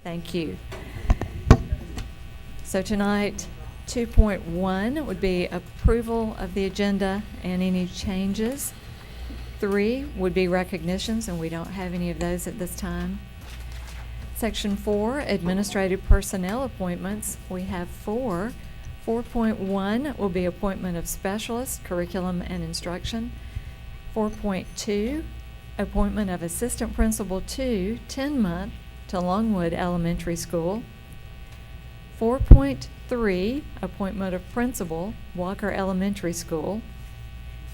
Thank you. So tonight, 2.1 would be approval of the agenda and any changes. 3 would be recognitions, and we don't have any of those at this time. Section 4, administrative personnel appointments. We have 4. 4.1 will be appointment of specialist, curriculum and instruction. 4.2, appointment of assistant principal 2, 10-month to Longwood Elementary School. 4.3, appointment of principal, Walker Elementary School.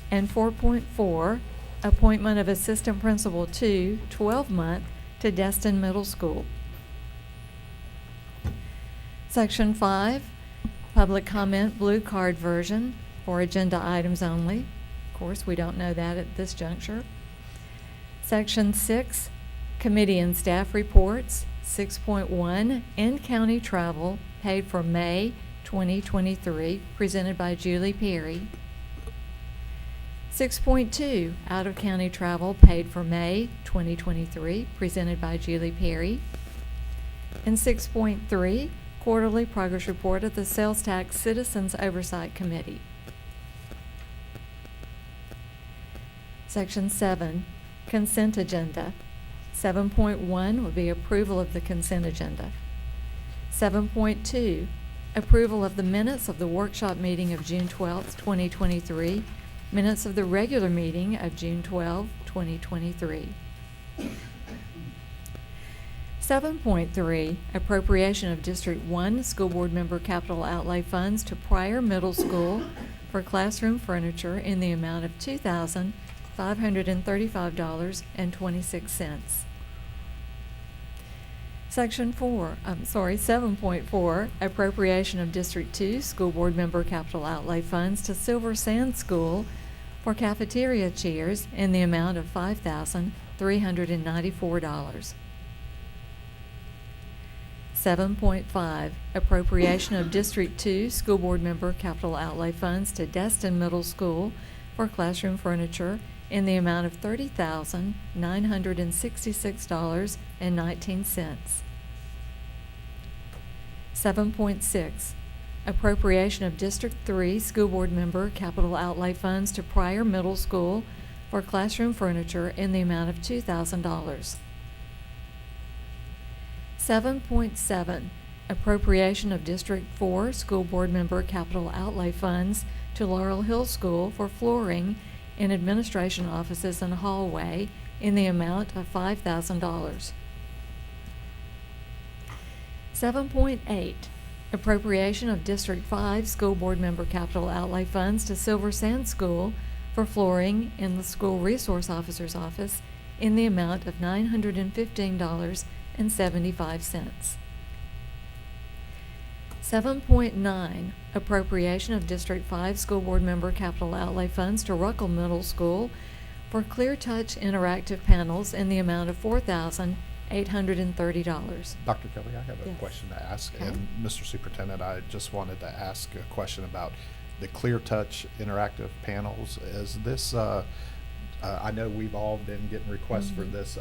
And 4.4, appointment of assistant principal 2, 12-month to Destin Middle School. Section 5, public comment blue card version for agenda items only. Of course, we don't know that at this juncture. Section 6, committee and staff reports. 6.1, in-county travel paid for May 2023, presented by Julie Perry. 6.2, out-of-county travel paid for May 2023, presented by Julie Perry. And 6.3, quarterly progress report of the Sales Tax Citizens Oversight Committee. Section 7, consent agenda. 7.1 would be approval of the consent agenda. 7.2, approval of the minutes of the workshop meeting of June 12th, 2023, minutes of the regular meeting of June 12, 2023. 7.3, appropriation of District 1 School Board Member Capital Outlay Funds to Pryor Middle School for classroom furniture in the amount of $2,535.26. Section 7.4, appropriation of District 2 School Board Member Capital Outlay Funds to Silver Sand School for cafeteria chairs in the amount of $5,394. 7.5, appropriation of District 2 School Board Member Capital Outlay Funds to Destin Middle School for classroom furniture in the amount of $30,966.19. 7.6, appropriation of District 3 School Board Member Capital Outlay Funds to Pryor Middle School for classroom furniture in the amount of $2,000. 7.7, appropriation of District 4 School Board Member Capital Outlay Funds to Laurel Hill School for flooring in administration offices and hallway in the amount of $5,000. 7.8, appropriation of District 5 School Board Member Capital Outlay Funds to Silver Sand School for flooring in the School Resource Officer's office in the amount of $915.75. 7.9, appropriation of District 5 School Board Member Capital Outlay Funds to Ruckle Middle School for ClearTouch interactive panels in the amount of $4,830. Dr. Kelly, I have a Yes. question to ask. Okay. And Mr. Superintendent, I just wanted to ask a question about the ClearTouch interactive panels. Is this, I know we've all been getting requests for this.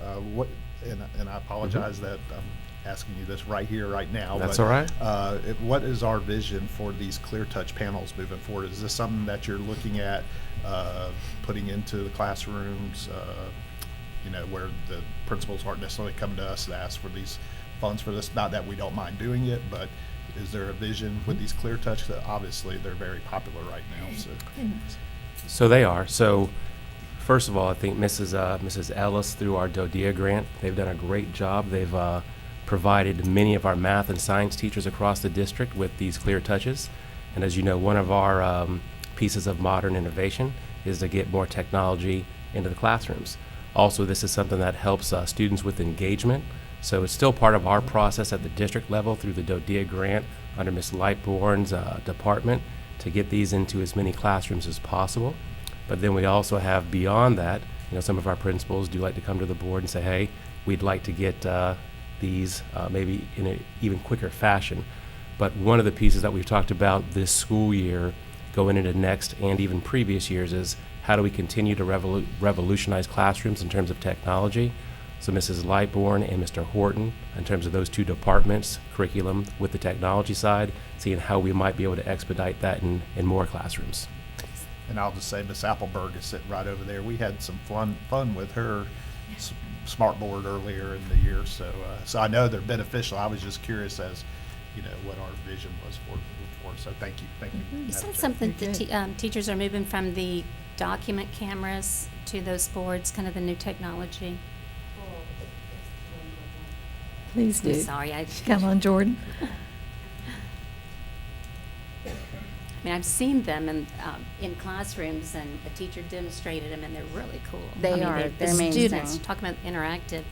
And I apologize that I'm asking you this right here, right now. That's but, all right. What is our vision for these ClearTouch panels moving forward? Is this something that you're looking at putting into the classrooms, where the principals aren't necessarily coming to us to ask for these funds for this? Not that we don't mind doing it, but is there a vision with these ClearTouch? That obviously they're very popular right now. So they are. So first of all, I think Mrs. Ellis, through our DODEA grant, they've done a great job. They've provided many of our math and science teachers across the district with these ClearTouches. And as you know, one of our pieces of modern innovation is to get more technology into the classrooms. Also, this is something that helps students with engagement. So it's still part of our process at the district level through the DODEA grant under Ms. Lightbourne's department to get these into as many classrooms as possible. But then we also have beyond that, some of our principals do like to come to the board and say, hey, we'd like to get these maybe in an even quicker fashion. But one of the pieces that we've talked about this school year going into next and even previous years is how do we continue to revolutionize classrooms in terms of technology. So Mrs. Lightbourne and Mr. Horton, in terms of those two departments, curriculum with the technology side, seeing how we might be able to expedite that in more classrooms. And I'll just say Miss Appleberg is sitting right over there. We had some fun with her smart board earlier in the year, so I know they're beneficial. I was just curious as, what our vision was for. So thank you. You Madam said Chair. something Very that teachers are moving from the document cameras to those boards, kind of the new technology. Please I'm do. sorry, Come on, Jordan. I mean, I've seen them in classrooms, and a teacher demonstrated them, and they're really cool. They I mean, are. The They're amazing. students, talk about interactive.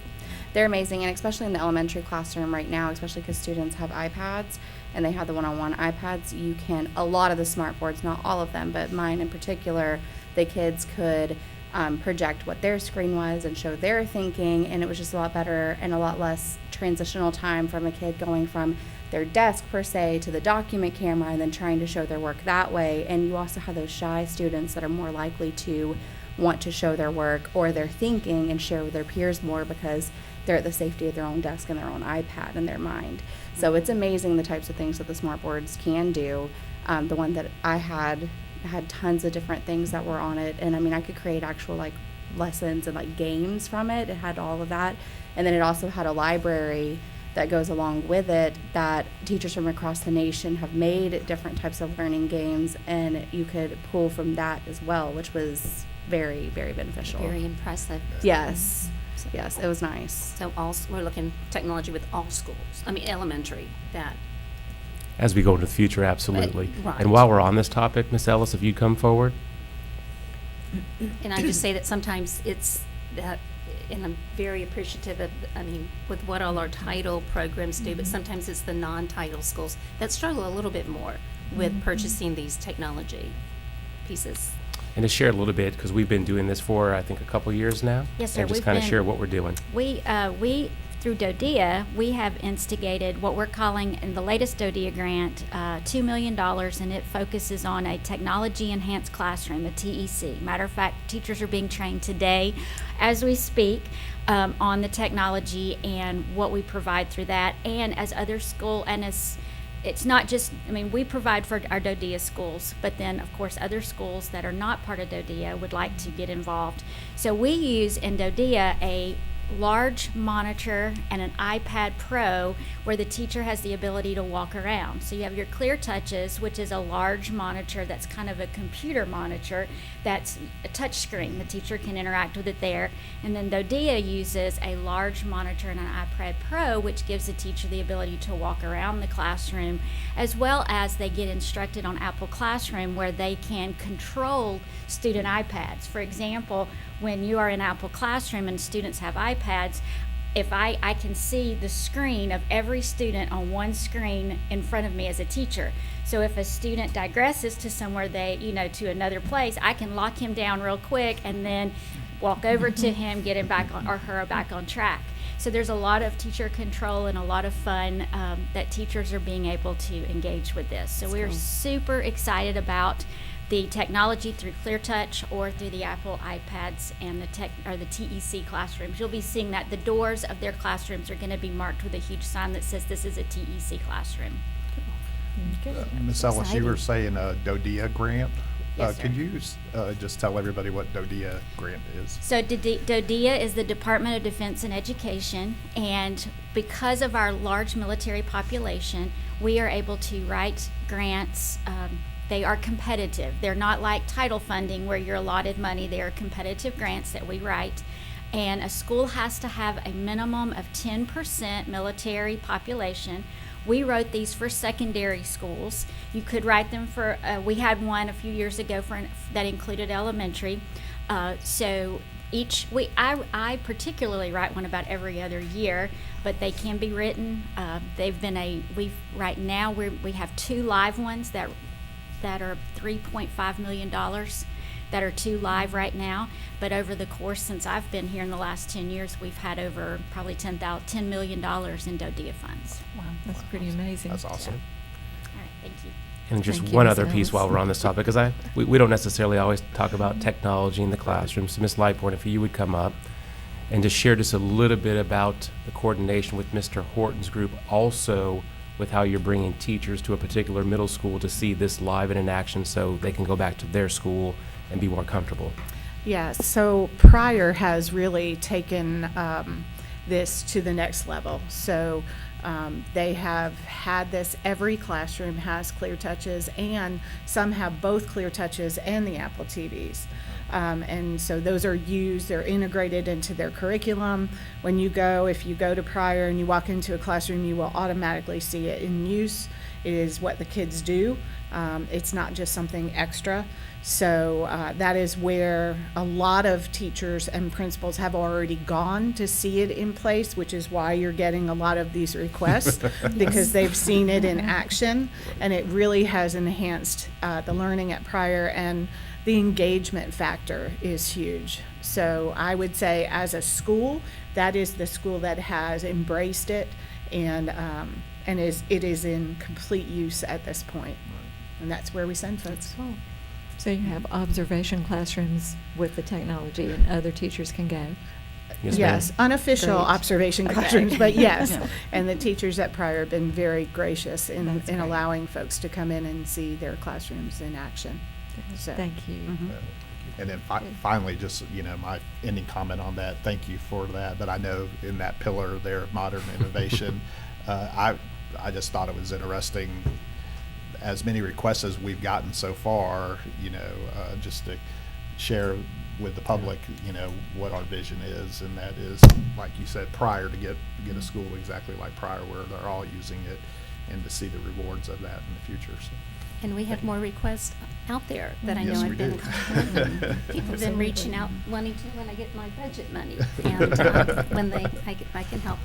They're amazing, and especially in the elementary classroom right now, especially because students have iPads and they have the one-on-one iPads, you can, a lot of the smart boards, not all of them, but mine in particular, the kids could project what their screen was and show their thinking, and it was just a lot better and a lot less transitional time from a kid going from their desk per se to the document camera and then trying to show their work that way. And you also have those shy students that are more likely to want to show their work or their thinking and share with their peers more because they're at the safety of their own desk and their own iPad in their mind. So it's amazing the types of things that the smart boards can do. The one that I had tons of different things that were on it, and I mean I could create actual like lessons and like games from it. It had all of that, and then it also had a library that goes along with it that teachers from across the nation have made different types of learning games, and you could pull from that as well, which was very, very beneficial. Very impressive. Yes, yes, it was nice. So we're looking technology with all schools. I mean, elementary. That As we go into the future, absolutely. Right. And while we're on this topic, Miss Ellis, if you come forward. And I just say that sometimes it's that, and I'm very appreciative of, I mean, with what all our title programs do, but sometimes it's the non-title schools that struggle a little bit more with purchasing these technology pieces. And to share a little bit, because we've been doing this for, I think, a couple years now. Yes, sir. And just We've kind of been- share what we're doing. We through DODEA, we have instigated what we're calling in the latest DODEA grant, $2 million, and it focuses on a technology-enhanced classroom, a TEC. Matter of fact, teachers are being trained today as we speak on the technology and what we provide through that, and as other school, and as it's not just, I mean, we provide for our DODEA schools, but then, of course, other schools that are not part of DODEA would like to get involved. So we use in DODEA a large monitor and an iPad Pro where the teacher has the ability to walk around. So you have your Clear Touches, which is a large monitor that's kind of a computer monitor that's a touch screen. The teacher can interact with it there. And then DODEA uses a large monitor and an iPad Pro, which gives the teacher the ability to walk around the classroom, as well as they get instructed on Apple Classroom where they can control student iPads. For example, when you are in Apple Classroom and students have iPads, if I can see the screen of every student on one screen in front of me as a teacher. So if a student digresses to somewhere to another place, I can lock him down real quick and then walk over to him, get him back on, or her back on track. So there's a lot of teacher control and a lot of fun that teachers are being able to engage with this. So we're super excited about the technology through ClearTouch or through the Apple iPads and the TEC classrooms. You'll be seeing that the doors of their classrooms are going to be marked with a huge sign that says this is a TEC classroom. Ms. Ellis, you were saying a DODEA grant. Yes, sir. Could you just tell everybody what DODEA grant is? So DODEA is the Department of Defense and Education, and because of our large military population, we are able to write grants. They are competitive. They're not like title funding where you're allotted money. They are competitive grants that we write. And a school has to have a minimum of 10% military population. We wrote these for secondary schools. You could write them for, we had one a few years ago that included elementary. So I particularly write one about every other year, but they can be written. Right now we have 2 live ones that are $3.5 million that are 2 live right now. But over the course since I've been here in the last 10 years, we've had over probably $10 million in DODEA funds. Wow, that's pretty amazing. That's awesome. All right, thank you. And just Thank you, one Ms. other piece Ellis. while we're on this topic, because we don't necessarily always talk about technology in the classroom. So Ms. Lightbourne, if you would come up. And to share just a little bit about the coordination with Mr. Horton's group, also with how you're bringing teachers to a particular middle school to see this live and in action so they can go back to their school and be more comfortable. Yes, so Pryor has really taken this to the next level. So they have had this, every classroom has Clear Touches, and some have both Clear Touches and the Apple TVs. And so those are used, they're integrated into their curriculum. When you go, if you go to Pryor and you walk into a classroom, you will automatically see it in use. It is what the kids do. It's not just something extra. So that is where a lot of teachers and principals have already gone to see it in place, which is why you're getting a lot of these requests, because they've seen it in action, and it really has enhanced the learning at Pryor, and the engagement factor is huge. So I would say, as a school, that is the school that has embraced it, and it is in complete use at this point. And that's where we send folks. So you have observation classrooms with the technology, and other teachers can go. Yes, Yes, ma'am. unofficial Great. observation Okay. classrooms, but yes. Yeah. And the teachers at Pryor have been very gracious in That's great. allowing folks to come in and see their classrooms in action. So, Thank you. mhm. And then finally, just, my ending comment on that, thank you for that. But I know in that pillar there, modern innovation, I just thought it was interesting, as many requests as we've gotten so far, just to share with the public, what our vision is. And that is, like you said, Pryor, to get a school exactly like Pryor, where they're all using it, and to see the rewards of that in the future. So. And we have more requests out there that I know Yes, we have been, do. people have been reaching out, wanting to, when I get my budget money, and when I can help.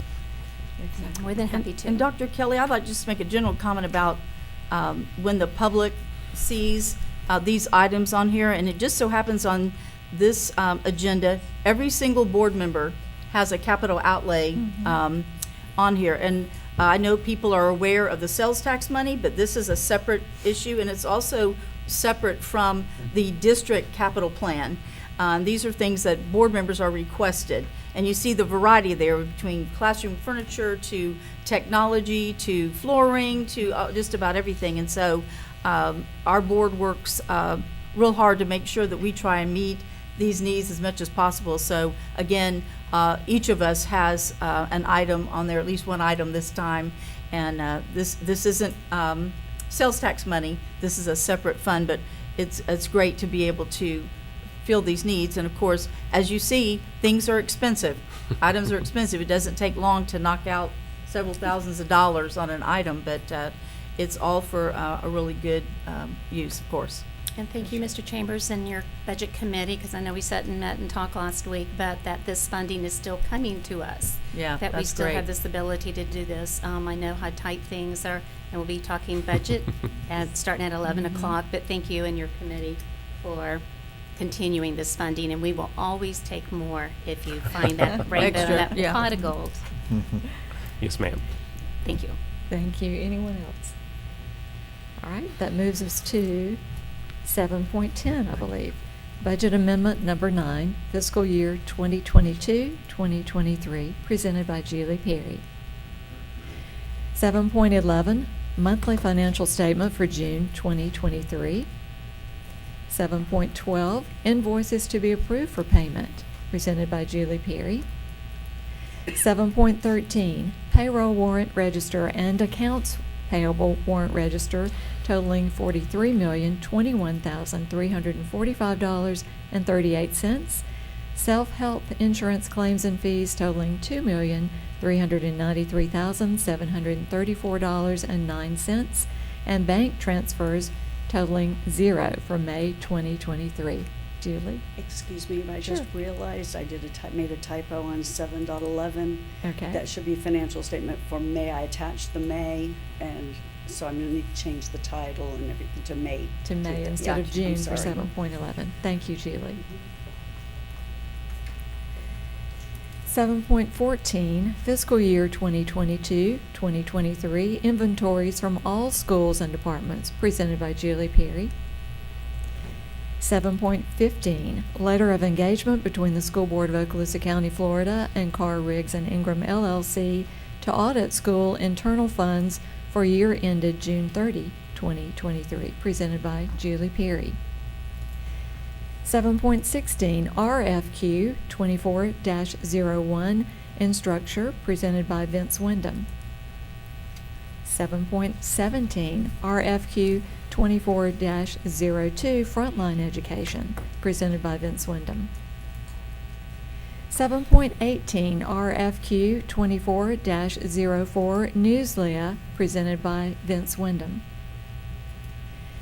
I'm more than happy to. And Dr. Kelly, I'd like just to make a general comment about when the public sees these items on here, and it just so happens on this agenda, every single board member has a capital outlay on here. And I know people are aware of the sales tax money, but this is a separate issue, and it's also separate from the district capital plan. These are things that board members are requested. And you see the variety there between classroom furniture to technology to flooring to just about everything. And so our board works real hard to make sure that we try and meet these needs as much as possible. So again, each of us has an item on there, at least one item this time. And this isn't sales tax money. This is a separate fund, but it's great to be able to fill these needs. And of course, as you see, things are expensive. Items are expensive. It doesn't take long to knock out several thousands of dollars on an item, but it's all for a really good use, of course. And thank you, Mr. Chambers, and your budget committee, because I know we sat and met and talked last week, but that this funding is still coming to us. Yeah, That we that's still great. have this ability to do this. I know how tight things are, and we'll be talking budget starting at 11 o'clock, but thank you and your committee for continuing this funding, and we will always take more if you find that rainbow, Extra, that yeah. pot of gold. Yes, ma'am. Thank you. Thank you. Anyone else? All right, that moves us to 7.10, I believe. Budget Amendment Number 9, Fiscal Year 2022-2023, presented by Julie Perry. 7.11, Monthly Financial Statement for June 2023. 7.12, Invoices to be approved for payment, presented by Julie Perry. 7.13, Payroll Warrant Register and Accounts Payable Warrant Register totaling $43,021,345.38. Self-help insurance claims and fees totaling $2,393,734.09. And bank transfers totaling 0 for May 2023. Julie? Excuse me, I just Sure. realized I made a typo on 7.11. Okay. That should be financial statement for May. I attached the May, and so I'm gonna need to change the title and everything to May. To May instead yeah, of June I'm for sorry. 7.11. Thank you, Julie. 7.14, Fiscal Year 2022-2023, Inventories from all schools and departments, presented by Julie Perry. 7.15, letter of engagement between the School Board of Okaloosa County, Florida and Carr, Riggs and Ingram LLC to audit school internal funds for year ended June 30, 2023, presented by Julie Perry. 7.16, RFQ 24-01, Instructure, presented by Vince Wyndham. 7.17, RFQ 24-02, Frontline Education, presented by Vince Wyndham. 7.18, RFQ 24-04, Newslia, presented by Vince Wyndham.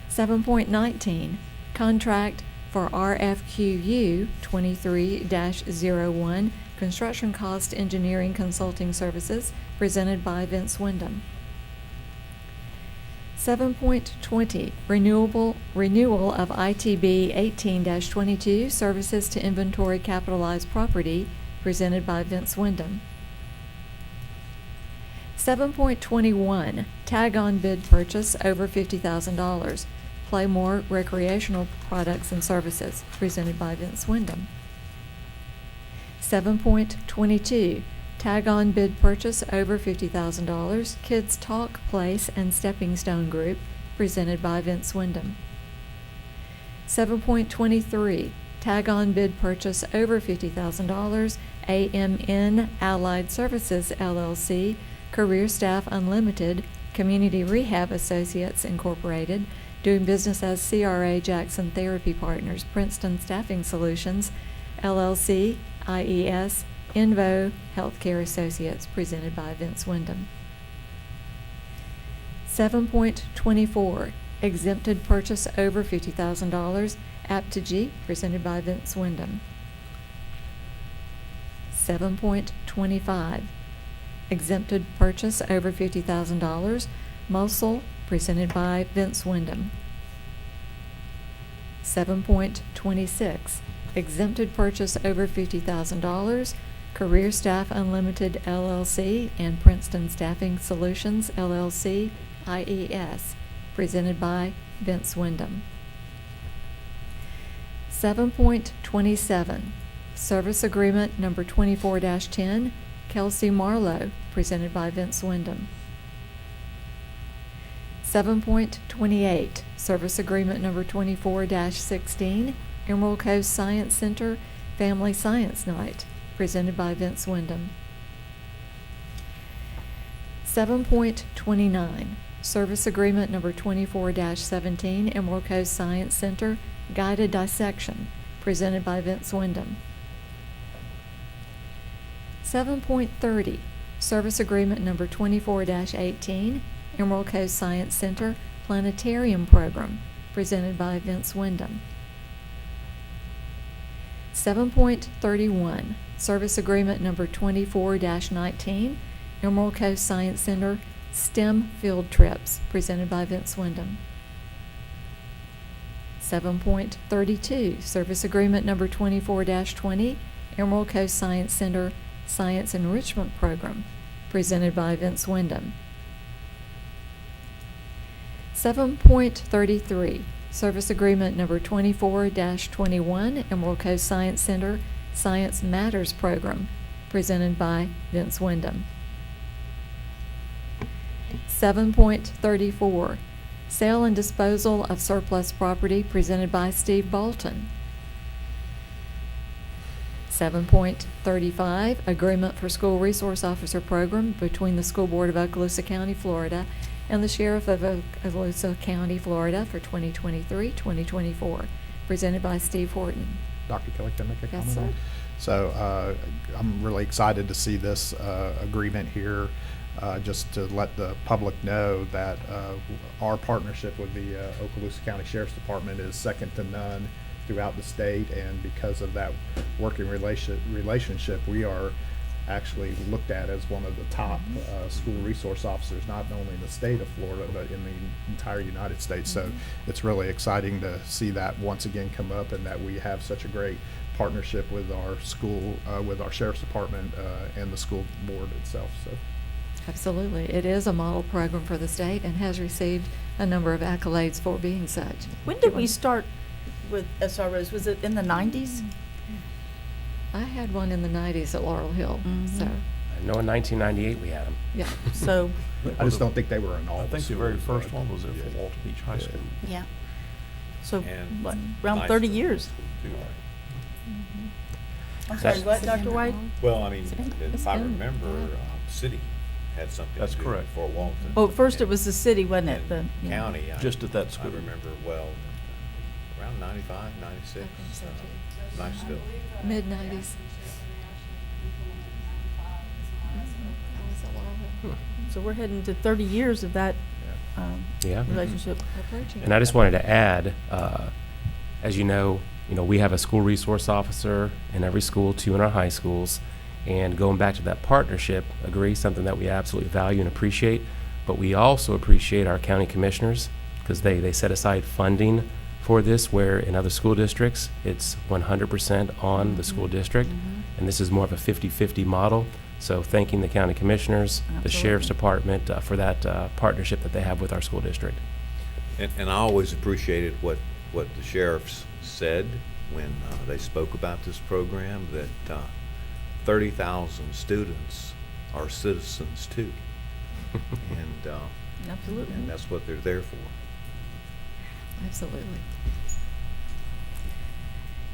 7.19, Contract for RFQU 23-01, Construction Cost Engineering Consulting Services, presented by Vince Wyndham. 7.20, renewal of ITB 18-22, Services to Inventory Capitalized Property, presented by Vince Wyndham. 7.21, tag-on bid purchase over $50,000, Playmore Recreational Products and Services, presented by Vince Wyndham. 7.22, tag-on bid purchase over $50,000, Kids Talk Place and Stepping Stone Group, presented by Vince Wyndham. 7.23, tag-on bid purchase over $50,000, AMN Allied Services LLC, Career Staff Unlimited, Community Rehab Associates Incorporated, doing business as CRA Jackson Therapy Partners, Princeton Staffing Solutions, LLC, IES, Invo Healthcare Associates, presented by Vince Wyndham. 7.24, exempted purchase over $50,000, Aptigee, presented by Vince Wyndham. 7.25, exempted purchase over $50,000, Mosul, presented by Vince Wyndham. 7.26, exempted purchase over $50,000, Career Staff Unlimited LLC and Princeton Staffing Solutions LLC, IES, presented by Vince Wyndham. 7.27, Service Agreement Number 24-10, Kelsey Marlowe, presented by Vince Wyndham. 7.28, Service Agreement Number 24-16, Emerald Coast Science Center Family Science Night, presented by Vince Wyndham. 7.29, Service Agreement Number 24-17, Emerald Coast Science Center Guided Dissection, presented by Vince Wyndham. 7.30, Service Agreement Number 24-18, Emerald Coast Science Center Planetarium Program, presented by Vince Wyndham. 7.31, Service Agreement Number 24-19, Emerald Coast Science Center STEM Field Trips, presented by Vince Wyndham. 7.32, Service Agreement Number 24-20, Emerald Coast Science Center Science Enrichment Program, presented by Vince Wyndham. 7.33, Service Agreement Number 24-21, Emerald Coast Science Center Science Matters Program, presented by Vince Wyndham. 7.34, Sale and Disposal of Surplus Property, presented by Steve Bolton. 7.35, Agreement for School Resource Officer Program between the School Board of Okaloosa County, Florida, and the Sheriff of Okaloosa County, Florida for 2023-2024, presented by Steve Horton. Dr. Kelly, can I make a Yes, comment? sir. So I'm really excited to see this agreement here, just to let the public know that our partnership with the Okaloosa County Sheriff's Department is second to none throughout the state, and because of that working relationship, we are actually looked at as one of the top school resource officers, not only in the state of Florida, but in the entire United States. So it's really exciting to see that once again come up, and that we have such a great partnership with our school, with our Sheriff's Department and the school board itself. So. Absolutely. It is a model program for the state and has received a number of accolades for being such. When did we start with SROs? Was it in the 90s? I had one in the 90s at Laurel Hill, so, Mhm. I know in 1998 we had them. yeah. So, I just don't think they were in all I the think the very schools, first though. one was at Yeah. Walter Beach High School. Yeah. so And what, around Nice 30 for years. school, too. I'm sorry, That's- what, Dr. White? Well, I mean, It's if I been- remember, yeah. city had something That's to do correct. with Fort Walton. Well, first it And- was the city, wasn't it? and The yeah. County. Just at that I school. remember well, around 95, 96. I think so, too. Nice still. Mid-90s. So we're heading to 30 years of that Yeah. relationship. Approaching. And I just wanted to add, as you know, we have a school resource officer in every school, 2 in our high schools. And going back to that partnership, agree, something that we absolutely value and appreciate. But we also appreciate our county commissioners because they set aside funding for this, where in other school districts, it's 100% on the school district. And this is more of a 50-50 model. So thanking the county commissioners, the sheriff's department for that partnership that they have with our school district. And I always appreciated what the sheriffs said when they spoke about this program, that 30,000 students are citizens too. Absolutely. And that's what they're there for. Absolutely.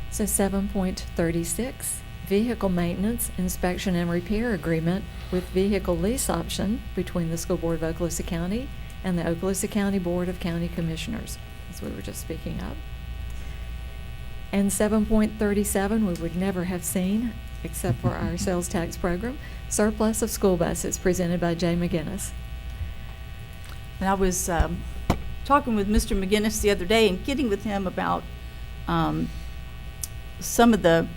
So 7.36, vehicle maintenance, inspection, and repair agreement with vehicle lease option between the School Board of Okaloosa County and the Okaloosa County Board of County Commissioners, as we were just speaking of. And 7.37, we would never have seen, except for our sales tax program, surplus of school buses presented by Jay McGinnis. And I was talking with Mr. McGinnis the other day and getting with him about some of the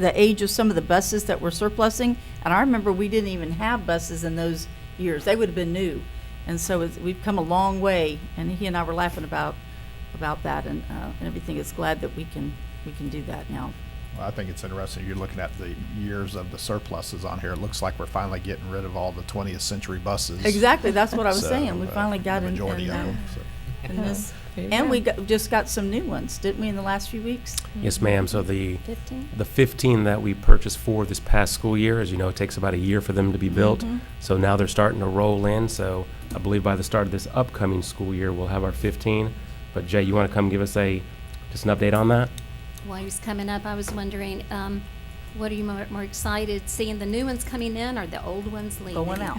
age of some of the buses that we're surplusing. And I remember we didn't even have buses in those years. They would have been new. And so we've come a long way. And he and I were laughing about that and everything. It's glad that we can do that now. Well, I think it's interesting. You're looking at the years of the surpluses on here. It looks like we're finally getting rid of all the 20th century buses. Exactly. That's what I was So, saying. We finally got the in. majority of them. So. in this. There you And go. we just got some new ones, didn't we, in the last few weeks? Yes, ma'am. So the 15? 15 that we purchased for this past school year, as you know, it takes about a year for them to be built. Mhm. So now they're starting to roll in. So I believe by the start of this upcoming school year, we'll have our 15. But Jay, you want to come give us just an update on that? While he was coming up, I was wondering, what are you more excited, seeing the new ones coming in or the old ones leaving? Going out.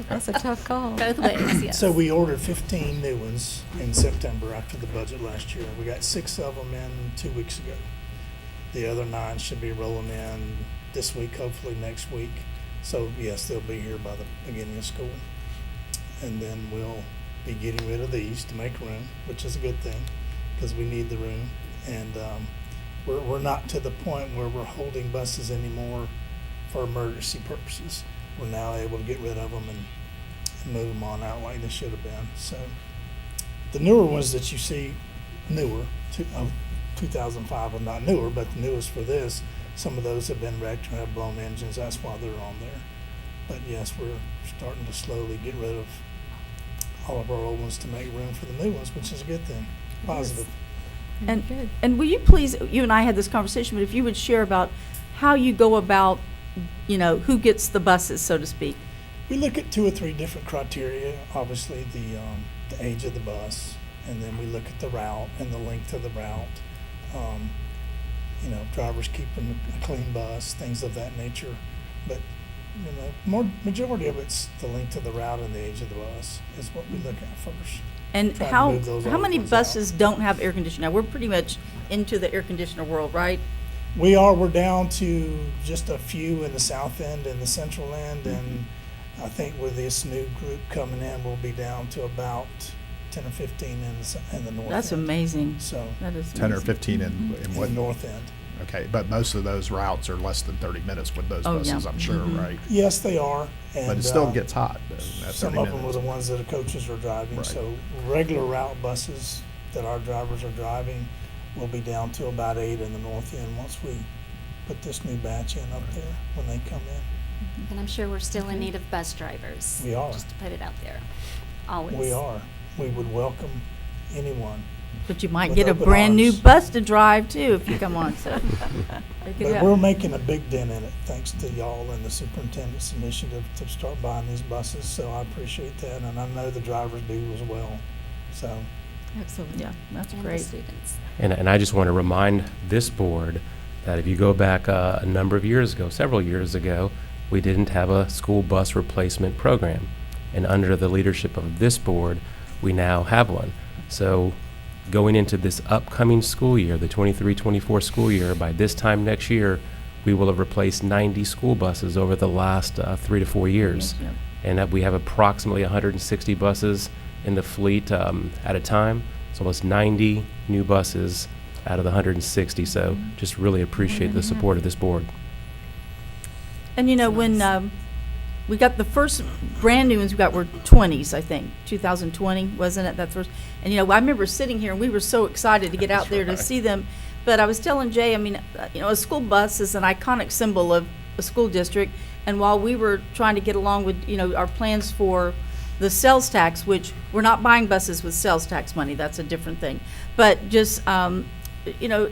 That's a tough call. Both ways, yes. So we ordered 15 new ones in September after the budget last year. We got 6 of them in 2 weeks ago. The other 9 should be rolling in this week, hopefully next week. So yes, they'll be here by the beginning of school. And then we'll be getting rid of these to make room, which is a good thing because we need the room. And we're not to the point where we're holding buses anymore for emergency purposes. We're now able to get rid of them and move them on out like they should have been. So the newer ones that you see, newer, 2005 are not newer, but the newest for this, some of those have been wrecked or have blown engines. That's why they're on there. But yes, we're starting to slowly get rid of all of our old ones to make room for the new ones, which is a good thing, positive. And, Good. and will you please, you and I had this conversation, but if you would share about how you go about, who gets the buses, so to speak. We look at 2 or 3 different criteria. Obviously, the age of the bus, and then we look at the route and the length of the route. Drivers keeping a clean bus, things of that nature. But majority of it's the length of the route and the age of the bus is what we look at first. And Try to how move those how old many ones out. buses don't have air conditioning? Now, we're pretty much into the air conditioner world, right? We're down to just a few in the south end and the central end, and I think with this new group coming in, we'll be down to about 10 or 15 in the north That's end. amazing. So, That is 10 or amazing. 15 in in the what? north end. Okay, but most of those routes are less than 30 minutes with those Oh, buses, yeah. I'm sure, Mhm. right? Yes, they are. And, But it still gets hot, though, at Some 30 of them are minutes. the ones that the coaches are driving. Right. So regular route buses that our drivers are driving will be down to about 8 in the north end once we put this new batch in up there when they come in. And I'm sure we're still in need of bus drivers. We are. Just to put it out there, always. We are. We would welcome anyone But you might With get a open brand-new arms. bus to drive too if you come on, so. check it But out. we're making a big dent in it, thanks to y'all and the superintendent's initiative to start buying these buses, so I appreciate that, and I know the drivers do as well, so. Absolutely. Yeah, that's And the great. students. And I just want to remind this board that if you go back a number of years ago, several years ago, we didn't have a school bus replacement program. And under the leadership of this board, we now have one. So going into this upcoming school year, the 23-24 school year, by this time next year, we will have replaced 90 school buses over the last 3 to 4 years. Yep. And that we have approximately 160 buses in the fleet at a time. It's almost 90 new buses out of the 160. So just really appreciate the support of this board. And you know, when we got the first brand new ones we got were 20s, I think, 2020, wasn't it? That's first. And you know, I remember sitting here and we were so excited to get out there to see them. But I was telling Jay, I mean, you know, a school bus is an iconic symbol of a school district. And while we were trying to get along with, you know, our plans for the sales tax, which we're not buying buses with sales tax money, that's a different thing. But just, you know,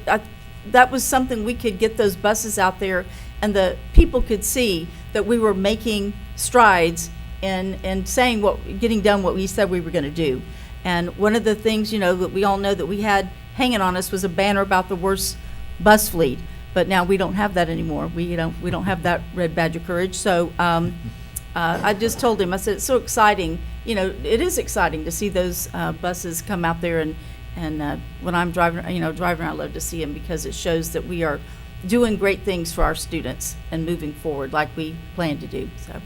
that was something we could get those buses out there and the people could see that we were making strides and saying getting done what we said we were going to do. And one of the things, you know, that we all know that we had hanging on us was a banner about the worst bus fleet. But now we don't have that anymore. We don't have that red badge of courage. So I just told him, I said, it's so exciting. You know, it is exciting to see those buses come out there and when I'm driving around, I love to see them because it shows that we are doing great things for our students and moving forward like we plan to do. So,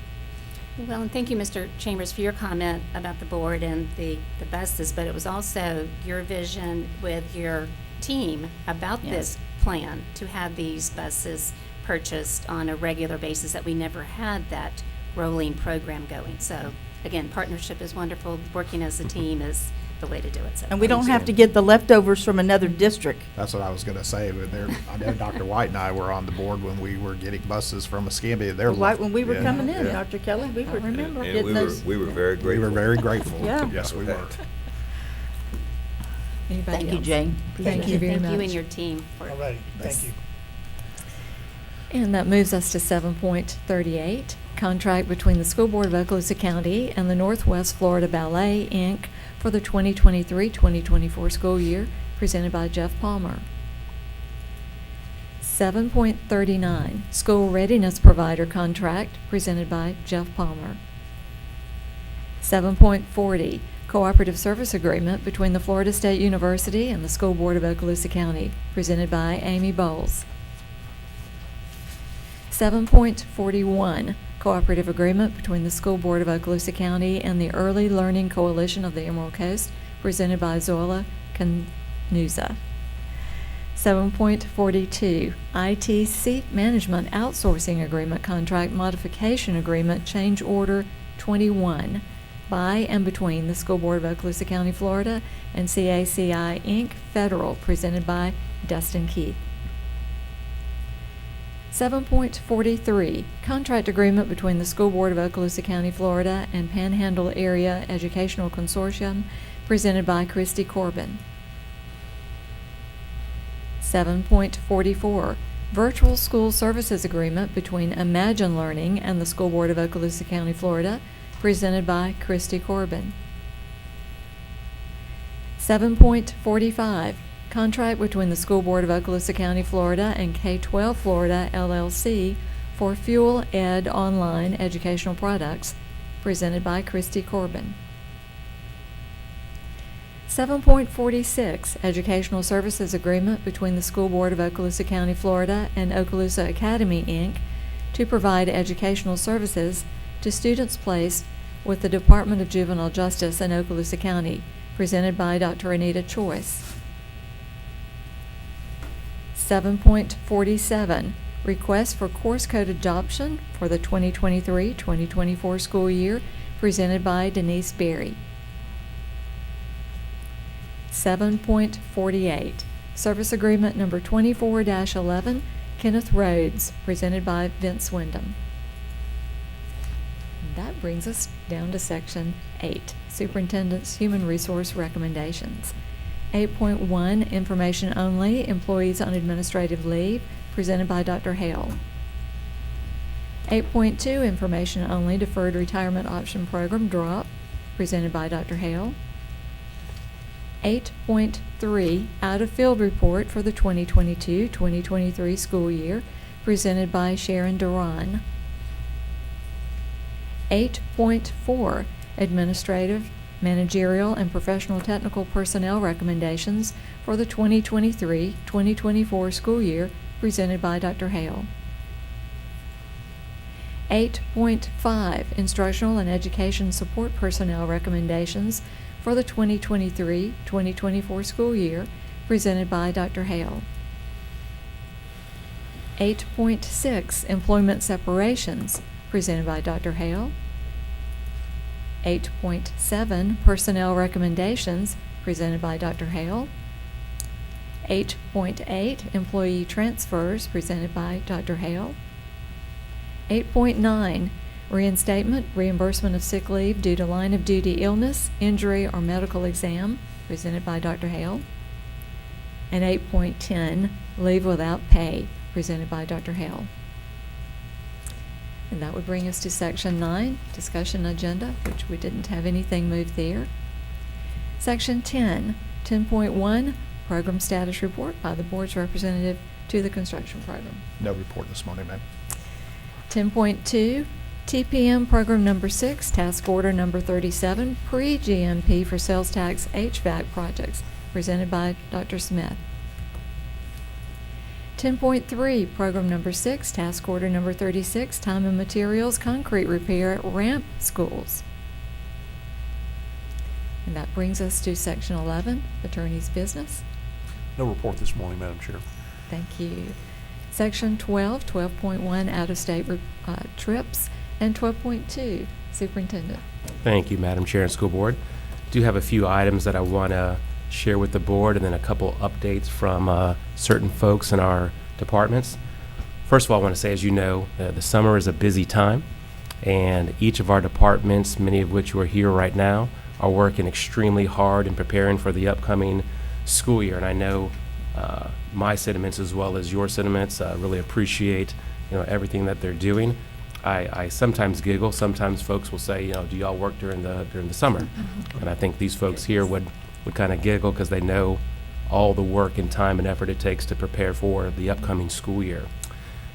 Well, and thank you, Mr. Chambers, for your comment about the board and the buses, but it was also your vision with your team about Yes. this plan to have these buses purchased on a regular basis, that we never had that rolling program going. So, again, partnership is wonderful. Working as a team is the way to do it. So, and we don't have to get the leftovers from another district. That's what I was gonna say, but I know Dr. White and I were on the board when we were getting buses from Escambia. They're Right when we were yeah, coming in, yeah. Dr. Kelly, we were remember. And getting those. we were very We grateful. were very grateful. Yeah. Yes, we were. Anybody Thank you, else? Jane. Thank you very Thank much. you and your team for All right, thank you. And that moves us to 7.38, contract between the School Board of Okaloosa County and the Northwest Florida Ballet, Inc. for the 2023-2024 school year, presented by Jeff Palmer. 7.39, School Readiness Provider Contract, presented by Jeff Palmer. 7.40, Cooperative Service Agreement between the Florida State University and the School Board of Okaloosa County, presented by Amy Bowles. 7.41, Cooperative Agreement between the School Board of Okaloosa County and the Early Learning Coalition of the Emerald Coast, presented by Zoila Canuza. 7.42, IT Seat Management Outsourcing Agreement Contract Modification Agreement Change Order 21 by and between the School Board of Okaloosa County, Florida and CACI, Inc., Federal, presented by Dustin Keith. 7.43, Contract Agreement between the School Board of Okaloosa County, Florida and Panhandle Area Educational Consortium, presented by Christy Corbin. 7.44, Virtual School Services Agreement between Imagine Learning and the School Board of Okaloosa County, Florida, presented by Christy Corbin. 7.45, Contract between the School Board of Okaloosa County, Florida and K-12 Florida, LLC for Fuel Ed Online Educational Products, presented by Christy Corbin. 7.46, Educational Services Agreement between the School Board of Okaloosa County, Florida and Okaloosa Academy, Inc. to provide educational services to students placed with the Department of Juvenile Justice in Okaloosa County, presented by Dr. Anita Choice. 7.47, Request for Course Code Adoption for the 2023-2024 school year, presented by Denise Berry. 7.48, Service Agreement Number 24-11, Kenneth Rhodes, presented by Vince Wyndham. That brings us down to Section 8, Superintendent's Human Resource Recommendations. 8.1, information only, employees on administrative leave, presented by Dr. Hale. 8.2, information only, deferred retirement option program, DROP, presented by Dr. Hale. 8.3, out-of-field report for the 2022-2023 school year, presented by Sharon Duran. 8.4, administrative, managerial, and professional technical personnel recommendations for the 2023-2024 school year, presented by Dr. Hale. 8.5, instructional and education support personnel recommendations for the 2023-2024 school year, presented by Dr. Hale. 8.6, employment separations, presented by Dr. Hale. 8.7, personnel recommendations, presented by Dr. Hale. 8.8, employee transfers, presented by Dr. Hale. 8.9, reinstatement, reimbursement of sick leave due to line of duty illness, injury, or medical exam, presented by Dr. Hale. And 8.10, leave without pay, presented by Dr. Hale. And that would bring us to Section 9, discussion agenda, which we didn't have anything moved there. Section 10, 10.1, program status report by the board's representative to the construction program. No report this morning, ma'am. 10.2, TPM program number 6, task order number 37, pre-GMP for sales tax HVAC projects, presented by Dr. Smith. 10.3, program number 6, task order number 36, time and materials concrete repair at ramp schools. And that brings us to Section 11, attorney's business. No report this morning, Madam Chair. Thank you. Section 12, 12.1, out-of-state trips, and 12.2, superintendent. Thank you, Madam Chair and School Board. Do have a few items that I want to share with the board, and then a couple updates from certain folks in our departments. First of all, I want to say, as you know, the summer is a busy time, and each of our departments, many of which are here right now, are working extremely hard in preparing for the upcoming school year. And I know my sentiments as well as your sentiments. Really appreciate everything that they're doing. I sometimes giggle. Sometimes folks will say, do y'all work during the summer? And I think these folks here would kind of giggle because they know all the work and time and effort it takes to prepare for the upcoming school year.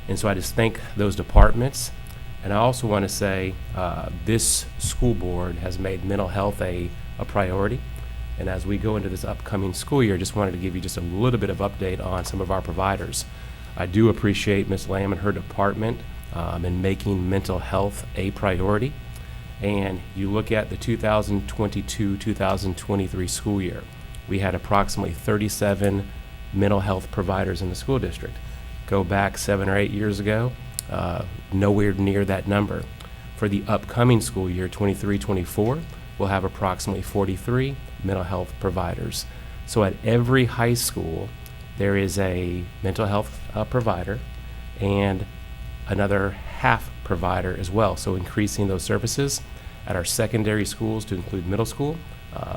And so I just thank those departments. And I also want to say this school board has made mental health a priority. And as we go into this upcoming school year, just wanted to give you just a little bit of update on some of our providers. I do appreciate Ms. Lamb and her department in making mental health a priority. And you look at the 2022-2023 school year, we had approximately 37 mental health providers in the school district. Go back 7 or 8 years ago, nowhere near that number. For the upcoming school year, 23-24, we'll have approximately 43 mental health providers. So at every high school, there is a mental health provider and another half provider as well. So increasing those services at our secondary schools to include middle school.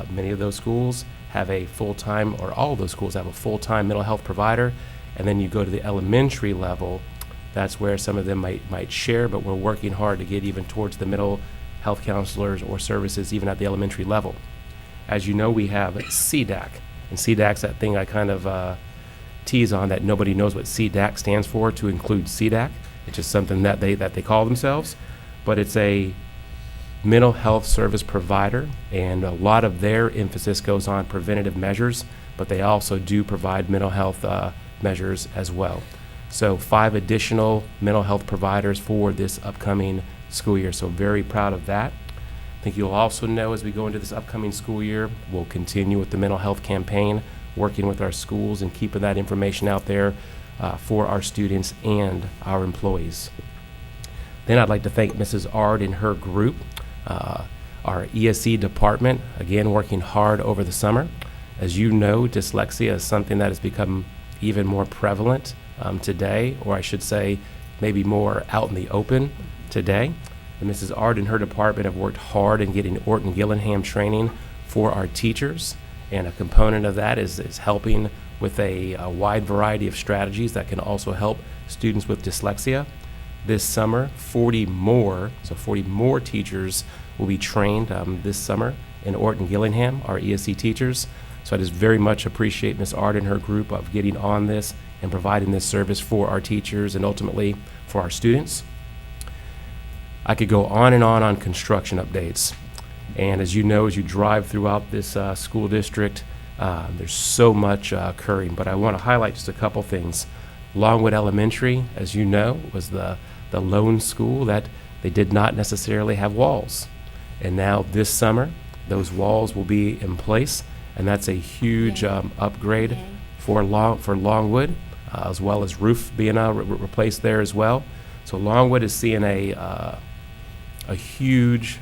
Many of those schools have a full-time, or all of those schools have a full-time mental health provider. And then you go to the elementary level, that's where some of them might share, but we're working hard to get even towards the mental health counselors or services even at the elementary level. As you know, we have CDAC, and CDAC's that thing I kind of tease on, that nobody knows what CDAC stands for, to include CDAC. It's just something that they call themselves, but it's a mental health service provider, and a lot of their emphasis goes on preventative measures, but they also do provide mental health measures as well. So 5 additional mental health providers for this upcoming school year, so very proud of that. I think you'll also know, as we go into this upcoming school year, we'll continue with the mental health campaign, working with our schools and keeping that information out there for our students and our employees. Then I'd like to thank Mrs. Ard and her group, our ESE department, again working hard over the summer. As you know, dyslexia is something that has become even more prevalent today, or I should say maybe more out in the open today. And Mrs. Ard and her department have worked hard in getting Orton Gillingham training for our teachers, And a component of that is helping with a wide variety of strategies that can also help students with dyslexia. This summer, 40 more teachers will be trained this summer in Orton Gillingham, our ESC teachers. So I just very much appreciate Ms. Ard and her group of getting on this and providing this service for our teachers and ultimately for our students. I could go on and on construction updates. And as you know, as you drive throughout this school district, there's so much occurring. But I want to highlight just a couple things. Longwood Elementary, as you know, was the lone school that they did not necessarily have walls. And now this summer, those walls will be in place, and that's a huge upgrade Yay. for Longwood, as well as roof being replaced there as well. So Longwood is seeing a huge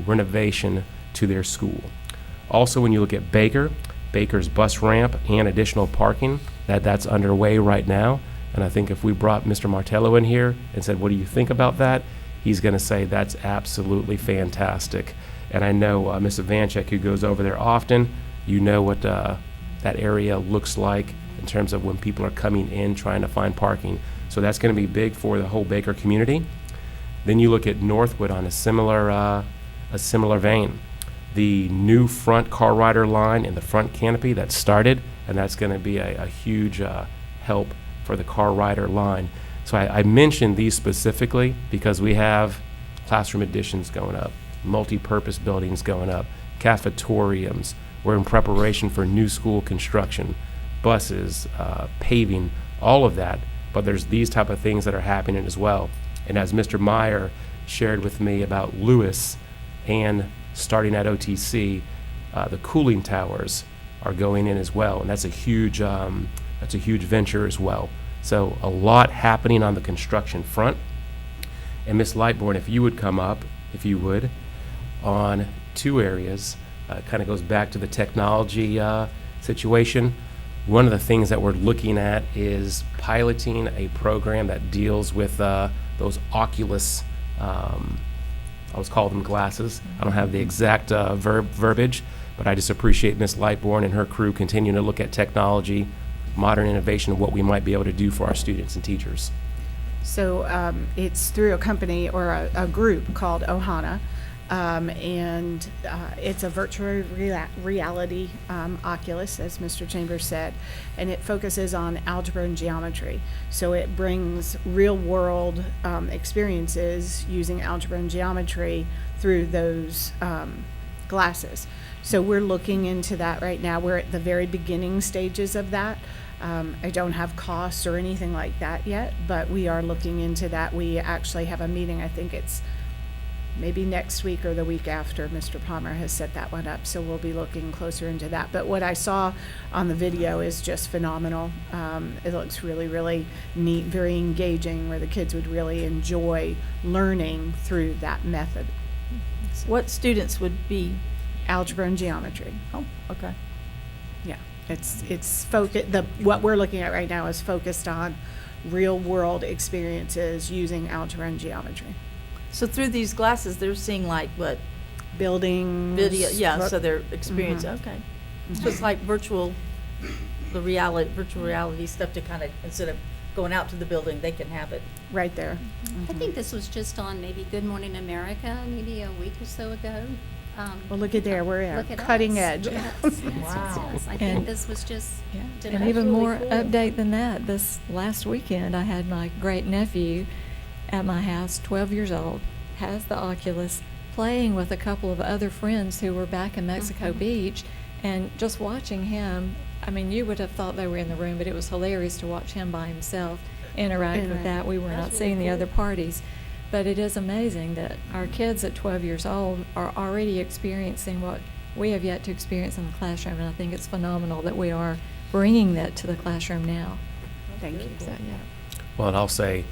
renovation to their school. Also, when you look at Baker's bus ramp and additional parking, that's underway right now. And I think if we brought Mr. Martello in here and said, what do you think about that? He's going to say that's absolutely fantastic. And I know Ms. Ivanchek, who goes over there often, you know what that area looks like in terms of when people are coming in trying to find parking. So that's going to be big for the whole Baker community. Then you look at Northwood on a similar vein. The new front car rider line in the front canopy that started, and that's going to be a huge help for the car rider line. So I mentioned these specifically because we have classroom additions going up, multi-purpose buildings going up, cafetoriums. We're in preparation for new school construction, buses, paving, all of that. But there's these type of things that are happening as well. And as Mr. Meyer shared with me about Lewis and starting at OTC, the cooling towers are going in as well, and that's a huge venture as well. So a lot happening on the construction front. And Ms. Lightbourne, if you would come up, if you would, on two areas, kind of goes back to the technology situation. One of the things that we're looking at is piloting a program that deals with those Oculus, I always call them glasses. I don't have the exact verbiage, but I just appreciate Ms. Lightbourne and her crew continuing to look at technology, modern innovation, and what we might be able to do for our students and teachers. So it's through a company or a group called Ohana, and it's a virtual reality Oculus, as Mr. Chambers said, and it focuses on algebra and geometry. So it brings real-world experiences using algebra and geometry through those glasses. So we're looking into that right now. We're at the very beginning stages of that. I don't have costs or anything like that yet, but we are looking into that. We actually have a meeting, I think it's maybe next week or the week after. Mr. Palmer has set that one up, so we'll be looking closer into that. But what I saw on the video is just phenomenal. It looks really, really neat, very engaging, where the kids would really enjoy learning through that method. What students would be? Algebra and geometry. Oh, okay. Yeah, it's what we're looking at right now is focused on real world experiences using algebra and geometry. So through these glasses, they're seeing like what? Buildings. Video, yeah, what- so they're experiencing, Mhm. okay. So it's like virtual reality stuff to kind of, instead of going out to the building, they can have it. Right there. I think this was just on maybe Good Morning America, maybe a week or so ago. Well, look at there, we're Look at at cutting us. edge. Yes, Wow. yes. I And- think this was just. Yeah, did and it even really more cool. update than that, this last weekend, I had my great nephew at my house, 12 years old, has the Oculus, playing with a couple of other friends who were back in Mexico Mhm. Beach, and just watching him, I mean, you would have thought they were in the room, but it was hilarious to watch him by himself interact with that. We were not That's seeing really the other cool. parties. But it is amazing that our kids at 12 years old are already experiencing what we have yet to experience in the classroom, and I think it's phenomenal that we are bringing that to the classroom now. Thank you. So, yeah. Well, and I'll say,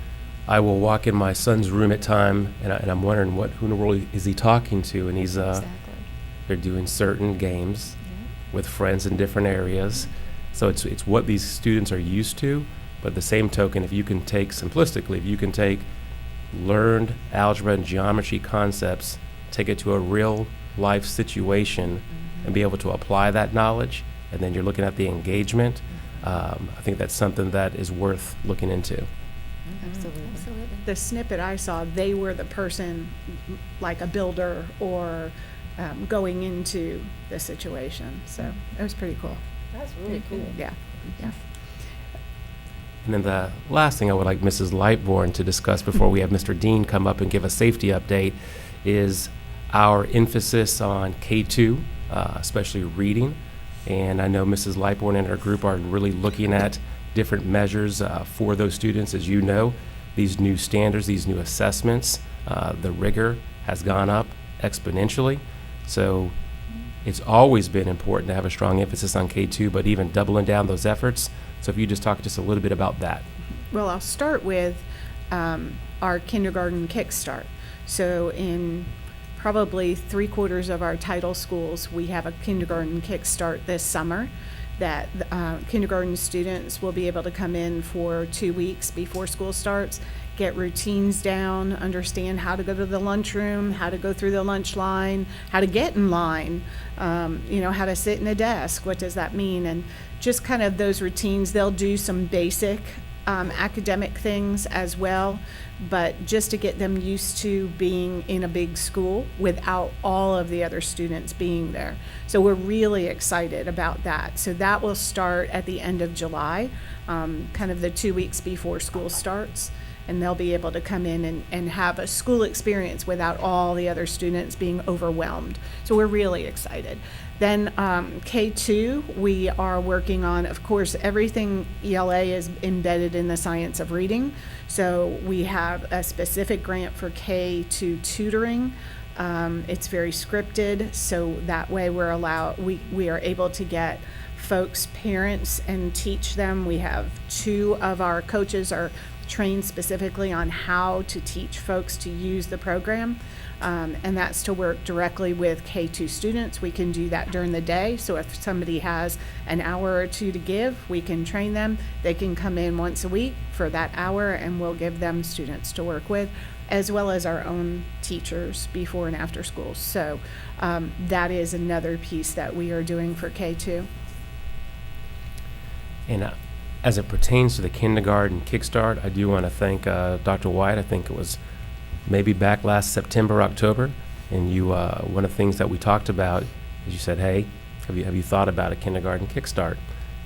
I will walk in my son's room at time, and I'm wondering who in the world is he talking to, and he's Exactly. they're doing certain games Yeah. with friends in different areas. So it's what these students are used to, but the same token, if you can take learned algebra and geometry concepts, take it to a real life situation, and be able to apply that knowledge. And then you're looking at the engagement. I think that's something that is worth looking into. Absolutely. Absolutely. The snippet I saw, they were the person, like a builder or going into the situation. So it was pretty cool. That's really cool. Yeah, yeah. And then the last thing I would like Mrs. Lightbourne to discuss before we have Mr. Dean come up and give a safety update is our emphasis on K2, especially reading. And I know Mrs. Lightbourne and her group are really looking at different measures for those students. As you know, these new standards, these new assessments, the rigor has gone up exponentially. So it's always been important to have a strong emphasis on K2, but even doubling down those efforts. So if you just talk just a little bit about that. Well, I'll start with our kindergarten kickstart. So in probably 3/4 of our title schools, we have a kindergarten kickstart this summer that kindergarten students will be able to come in for 2 weeks before school starts, get routines down, understand how to go to the lunchroom, how to go through the lunch line, how to get in line, how to sit in a desk, what does that mean, and just kind of those routines. They'll do some basic academic things as well, but just to get them used to being in a big school without all of the other students being there. So we're really excited about that. So that will start at the end of July, kind of the 2 weeks before school starts. And they'll be able to come in and have a school experience without all the other students being overwhelmed. So we're really excited. Then K2, we are working on, of course, everything ELA is embedded in the science of reading. So we have a specific grant for K2 tutoring. It's very scripted, so that way we are able to get folks, parents, and teach them. We have 2 of our coaches are trained specifically on how to teach folks to use the program, and that's to work directly with K2 students. We can do that during the day, so if somebody has an hour or 2 to give, we can train them. They can come in once a week for that hour, and we'll give them students to work with, as well as our own teachers before and after school. So that is another piece that we are doing for K2. And as it pertains to the kindergarten kickstart, I do want to thank Dr. White. I think it was maybe back last September, October, and you one of the things that we talked about is you said, hey, have you thought about a kindergarten kickstart?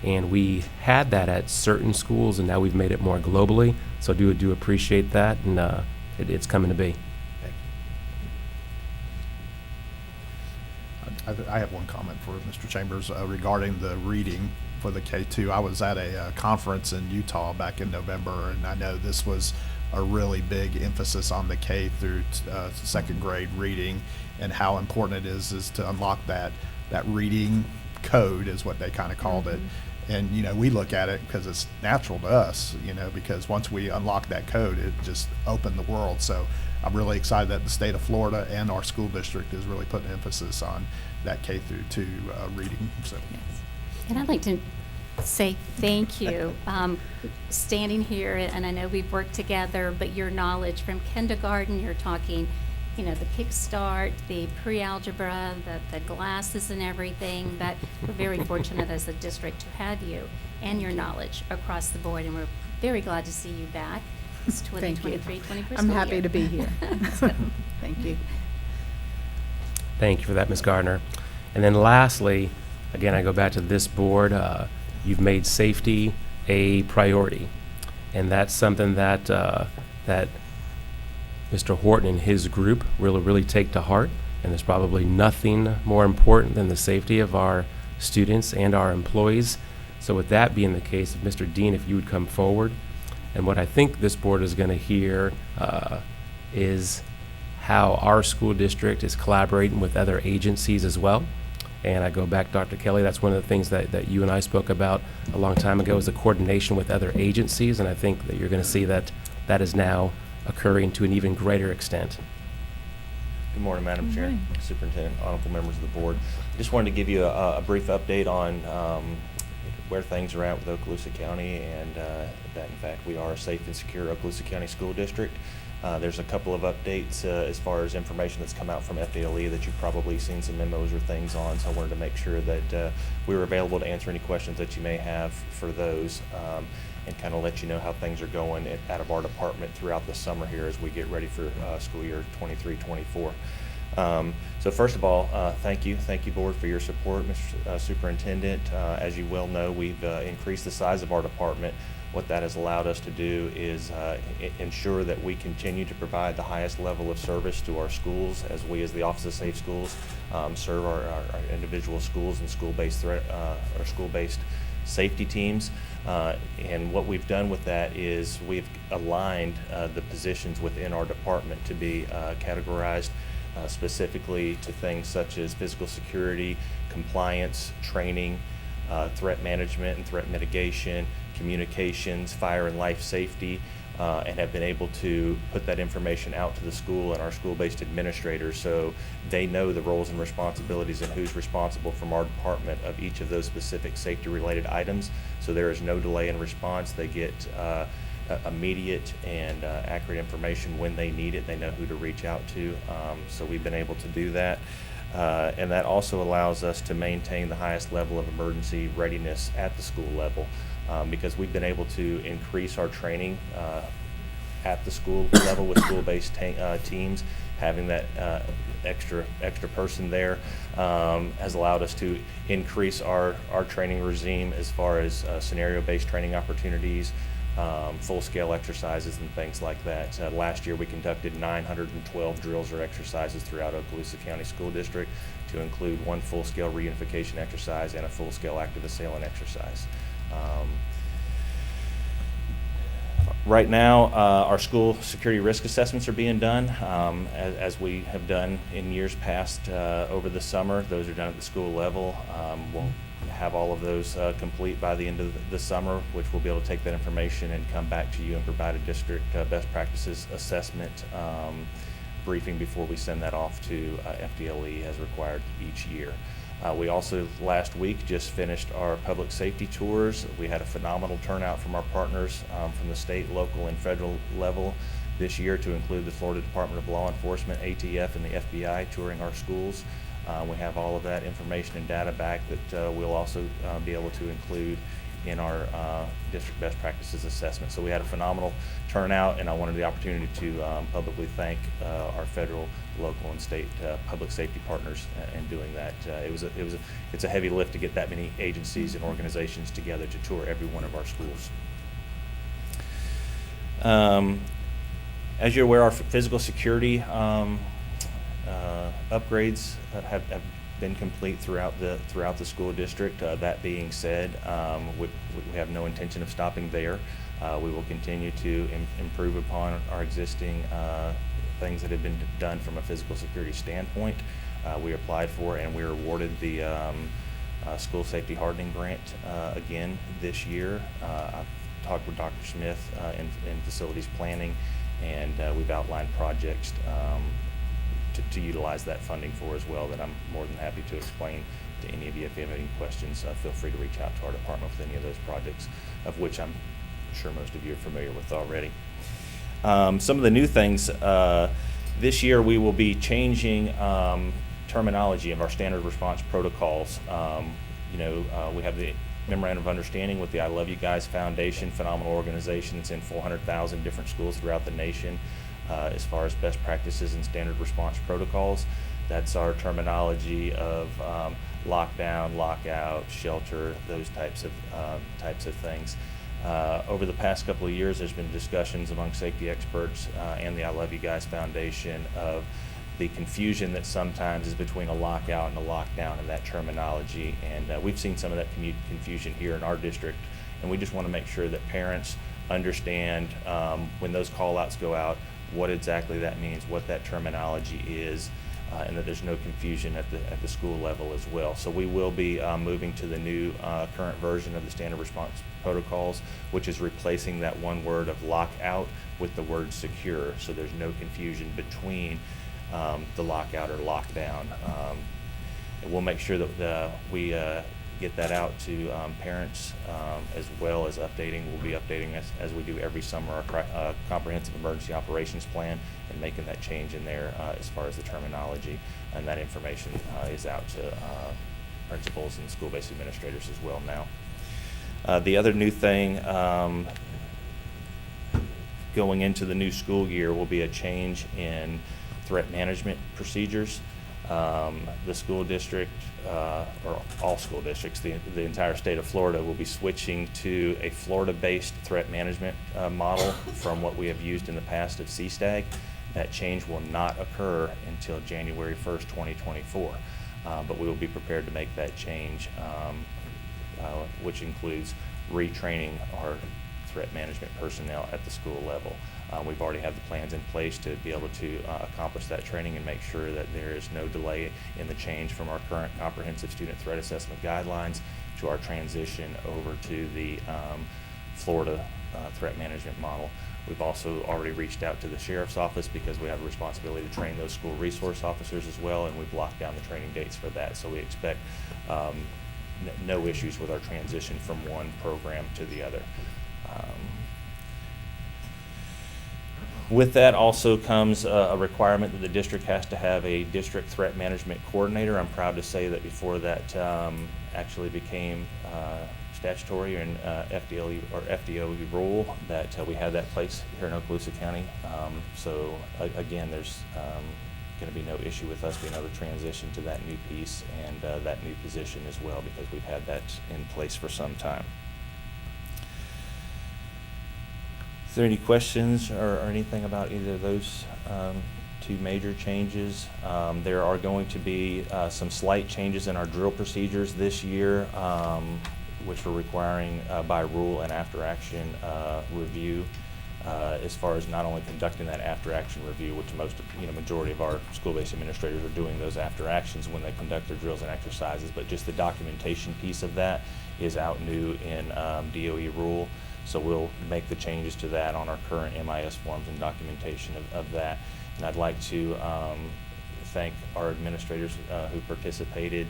And we had that at certain schools, and now we've made it more globally. So I do appreciate that, and it's coming to be. I have one comment for Mr. Chambers regarding the reading for the K2. I was at a conference in Utah back in November, and I know this was a really big emphasis on the K through second grade reading and how important it is to unlock that reading code is what they kind of called it. And, we look at it because it's natural to us, because once we unlock that code, it just opened the world. So I'm really excited that the state of Florida and our school district is really putting emphasis on that K through 2 reading. So. And I'd like to say thank you. Standing here, and I know we've worked together, but your knowledge from kindergarten, you're talking, the Kickstart, the pre-algebra, the glasses and everything, that we're very fortunate as a district to have you and your knowledge across the board, and we're very glad to see you back. It's Thank you. 2023-24 I'm school happy year. to be here. So, Thank you. Thank you for that, Ms. Gardner. And then lastly, again, I go back to this board. You've made safety a priority, and that's something that that Mr. Horton and his group really take to heart. And there's probably nothing more important than the safety of our students and our employees. So with that being the case, Mr. Dean, if you would come forward. And what I think this board is going to hear is how our school district is collaborating with other agencies as well. And I go back, Dr. Kelly, that's one of the things that you and I spoke about a long time ago, is the coordination with other agencies. And I think that you're going to see that is now occurring to an even greater extent. Good morning, Madam Chair, Superintendent, honorable members of the board. Just wanted to give you a brief update on where things are at with Okaloosa County, and that in fact we are a safe and secure Okaloosa County School District. There's a couple of updates as far as information that's come out from FDLE that you've probably seen some memos or things on, so I wanted to make sure that we were available to answer any questions that you may have for those, and kind of let you know how things are going out of our department throughout the summer here as we get ready for school year 23-24. So first of all, thank you, board, for your support, Mr. Superintendent. As you well know, we've increased the size of our department. What that has allowed us to do is ensure that we continue to provide the highest level of service to our schools, as we, as the Office of Safe Schools, serve our individual schools and school-based safety teams. And what we've done with that is we've aligned the positions within our department to be categorized specifically to things such as physical security, compliance, training, threat management and threat mitigation, communications, fire and life safety, and have been able to put that information out to the school and our school-based administrators so they know the roles and responsibilities and who's responsible from our department of each of those specific safety-related items. So there is no delay in response. They get immediate and accurate information when they need it. They know who to reach out to. So we've been able to do that. And that also allows us to maintain the highest level of emergency readiness at the school level, because we've been able to increase our training at the school level with school-based teams. Having that extra person there has allowed us to increase our training regime as far as scenario-based training opportunities, full-scale exercises and things like that. Last year we conducted 912 drills or exercises throughout Okaloosa County School District, to include one full-scale reunification exercise and a full-scale active assailant exercise. Right now, our school security risk assessments are being done, as we have done in years past over the summer. Those are done at the school level. We'll have all of those complete by the end of the summer, which we'll be able to take that information and come back to you and provide a district best practices assessment briefing before we send that off to FDLE as required each year. We also last week just finished our public safety tours. We had a phenomenal turnout from our partners from the state, local, and federal level this year, to include the Florida Department of Law Enforcement, ATF, and the FBI touring our schools. We have all of that information and data back that we'll also be able to include in our district best practices assessment. So we had a phenomenal turnout, and I wanted the opportunity to publicly thank our federal, local, and state public safety partners in doing that. It's a heavy lift to get that many agencies and organizations together to tour every one of our schools. As you're aware, our physical security upgrades have been complete throughout the school district. That being said, we have no intention of stopping there. We will continue to improve upon our existing things that have been done from a physical security standpoint. We applied for and we were awarded the school safety hardening grant again this year. I've talked with Dr. Smith in facilities planning, and we've outlined projects to utilize that funding for as well, that I'm more than happy to explain to any of you. If you have any questions, feel free to reach out to our department with any of those projects, of which I'm sure most of you are familiar with already. Some of the new things, this year we will be changing terminology of our standard response protocols. We have the Memorandum of Understanding with the I Love You Guys Foundation, phenomenal organization. It's in 400,000 different schools throughout the nation. As far as best practices and standard response protocols, that's our terminology of lockdown, lockout, shelter, those types of things. Over the past couple of years, there's been discussions among safety experts and the I Love You Guys Foundation of the confusion that sometimes is between a lockout and a lockdown in that terminology, and we've seen some of that confusion here in our district, and we just want to make sure that parents understand when those call-outs go out, what exactly that means, what that terminology is, and that there's no confusion at the school level as well. So we will be moving to the new current version of the standard response protocols, which is replacing that one word of lockout with the word secure, so there's no confusion between the lockout or lockdown. And we'll make sure that we get that out to parents, as well as updating. We'll be updating as we do every summer, our comprehensive emergency operations plan, and making that change in there as far as the terminology. And that information is out to principals and school-based administrators as well now. The other new thing going into the new school year will be a change in threat management procedures. The school district, or all school districts, the entire state of Florida will be switching to a Florida-based threat management model from what we have used in the past at CSTAG. That change will not occur until January 1st, 2024. But we will be prepared to make that change, which includes retraining our threat management personnel at the school level. We've already have the plans in place to be able to accomplish that training and make sure that there is no delay in the change from our current comprehensive student threat assessment guidelines to our transition over to the Florida threat management model. We've also already reached out to the sheriff's office because we have a responsibility to train those school resource officers as well, and we've locked down the training dates for that. So we expect no issues with our transition from one program to the other. With that also comes a requirement that the district has to have a district threat management coordinator. I'm proud to say that before that actually became statutory and FDLE or FDOE rule, that we have that place here in Okaloosa County. So again, there's going to be no issue with us being able to transition to that new piece and that new position as well, because we've had that in place for some time. Is there any questions or anything about either of those two major changes? There are going to be some slight changes in our drill procedures this year, which we're requiring by rule an after-action review, as far as not only conducting that after-action review, which majority of our school-based administrators are doing those after-actions when they conduct their drills and exercises, but just the documentation piece of that is out new in DOE rule. So we'll make the changes to that on our current MIS forms and documentation of that. And I'd like to thank our administrators who participated.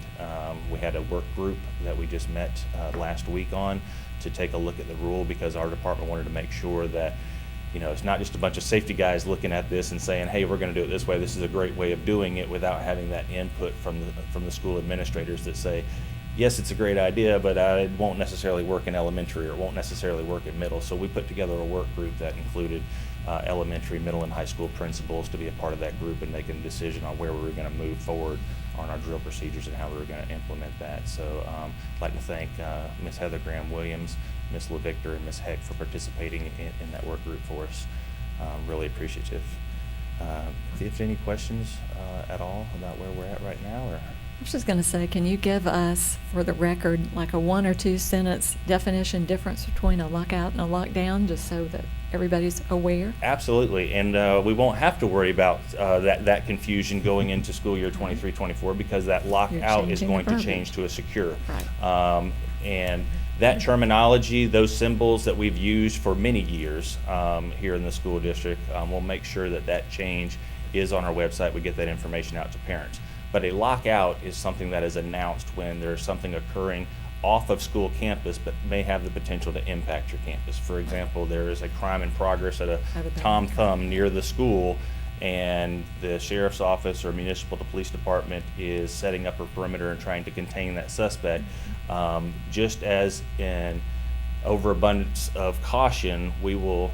We had a work group that we just met last week on to take a look at the rule, because our department wanted to make sure that it's not just a bunch of safety guys looking at this and saying, hey, we're going to do it this way, this is a great way of doing it, without having that input from the school administrators that say, yes, it's a great idea, but it won't necessarily work in elementary, or it won't necessarily work in middle. So we put together a work group that included elementary, middle, and high school principals to be a part of that group and making a decision on where we were going to move forward on our drill procedures and how we were going to implement that. So I'd like to thank Ms. Heather Graham-Williams, Ms. LeVictor, and Ms. Heck for participating in that work group for us. Really appreciative. If you have any questions at all about where we're at right now, or I was just going to say, can you give us, for the record, like a 1 or 2 sentence definition difference between a lockout and a lockdown, just so that everybody's aware? Absolutely, and we won't have to worry about that confusion going into school year 23-24, because that lockout is going to change to a secure. Right. And that terminology, those symbols that we've used for many years here in the school district, we'll make sure that change is on our website. We get that information out to parents. But a lockout is something that is announced when there's something occurring off of school campus but may have the potential to impact your campus. For example, there is a crime in progress at a Tom Thumb near the school, and the sheriff's office or municipal police department is setting up a perimeter and trying to contain that suspect. Just as in overabundance of caution, we will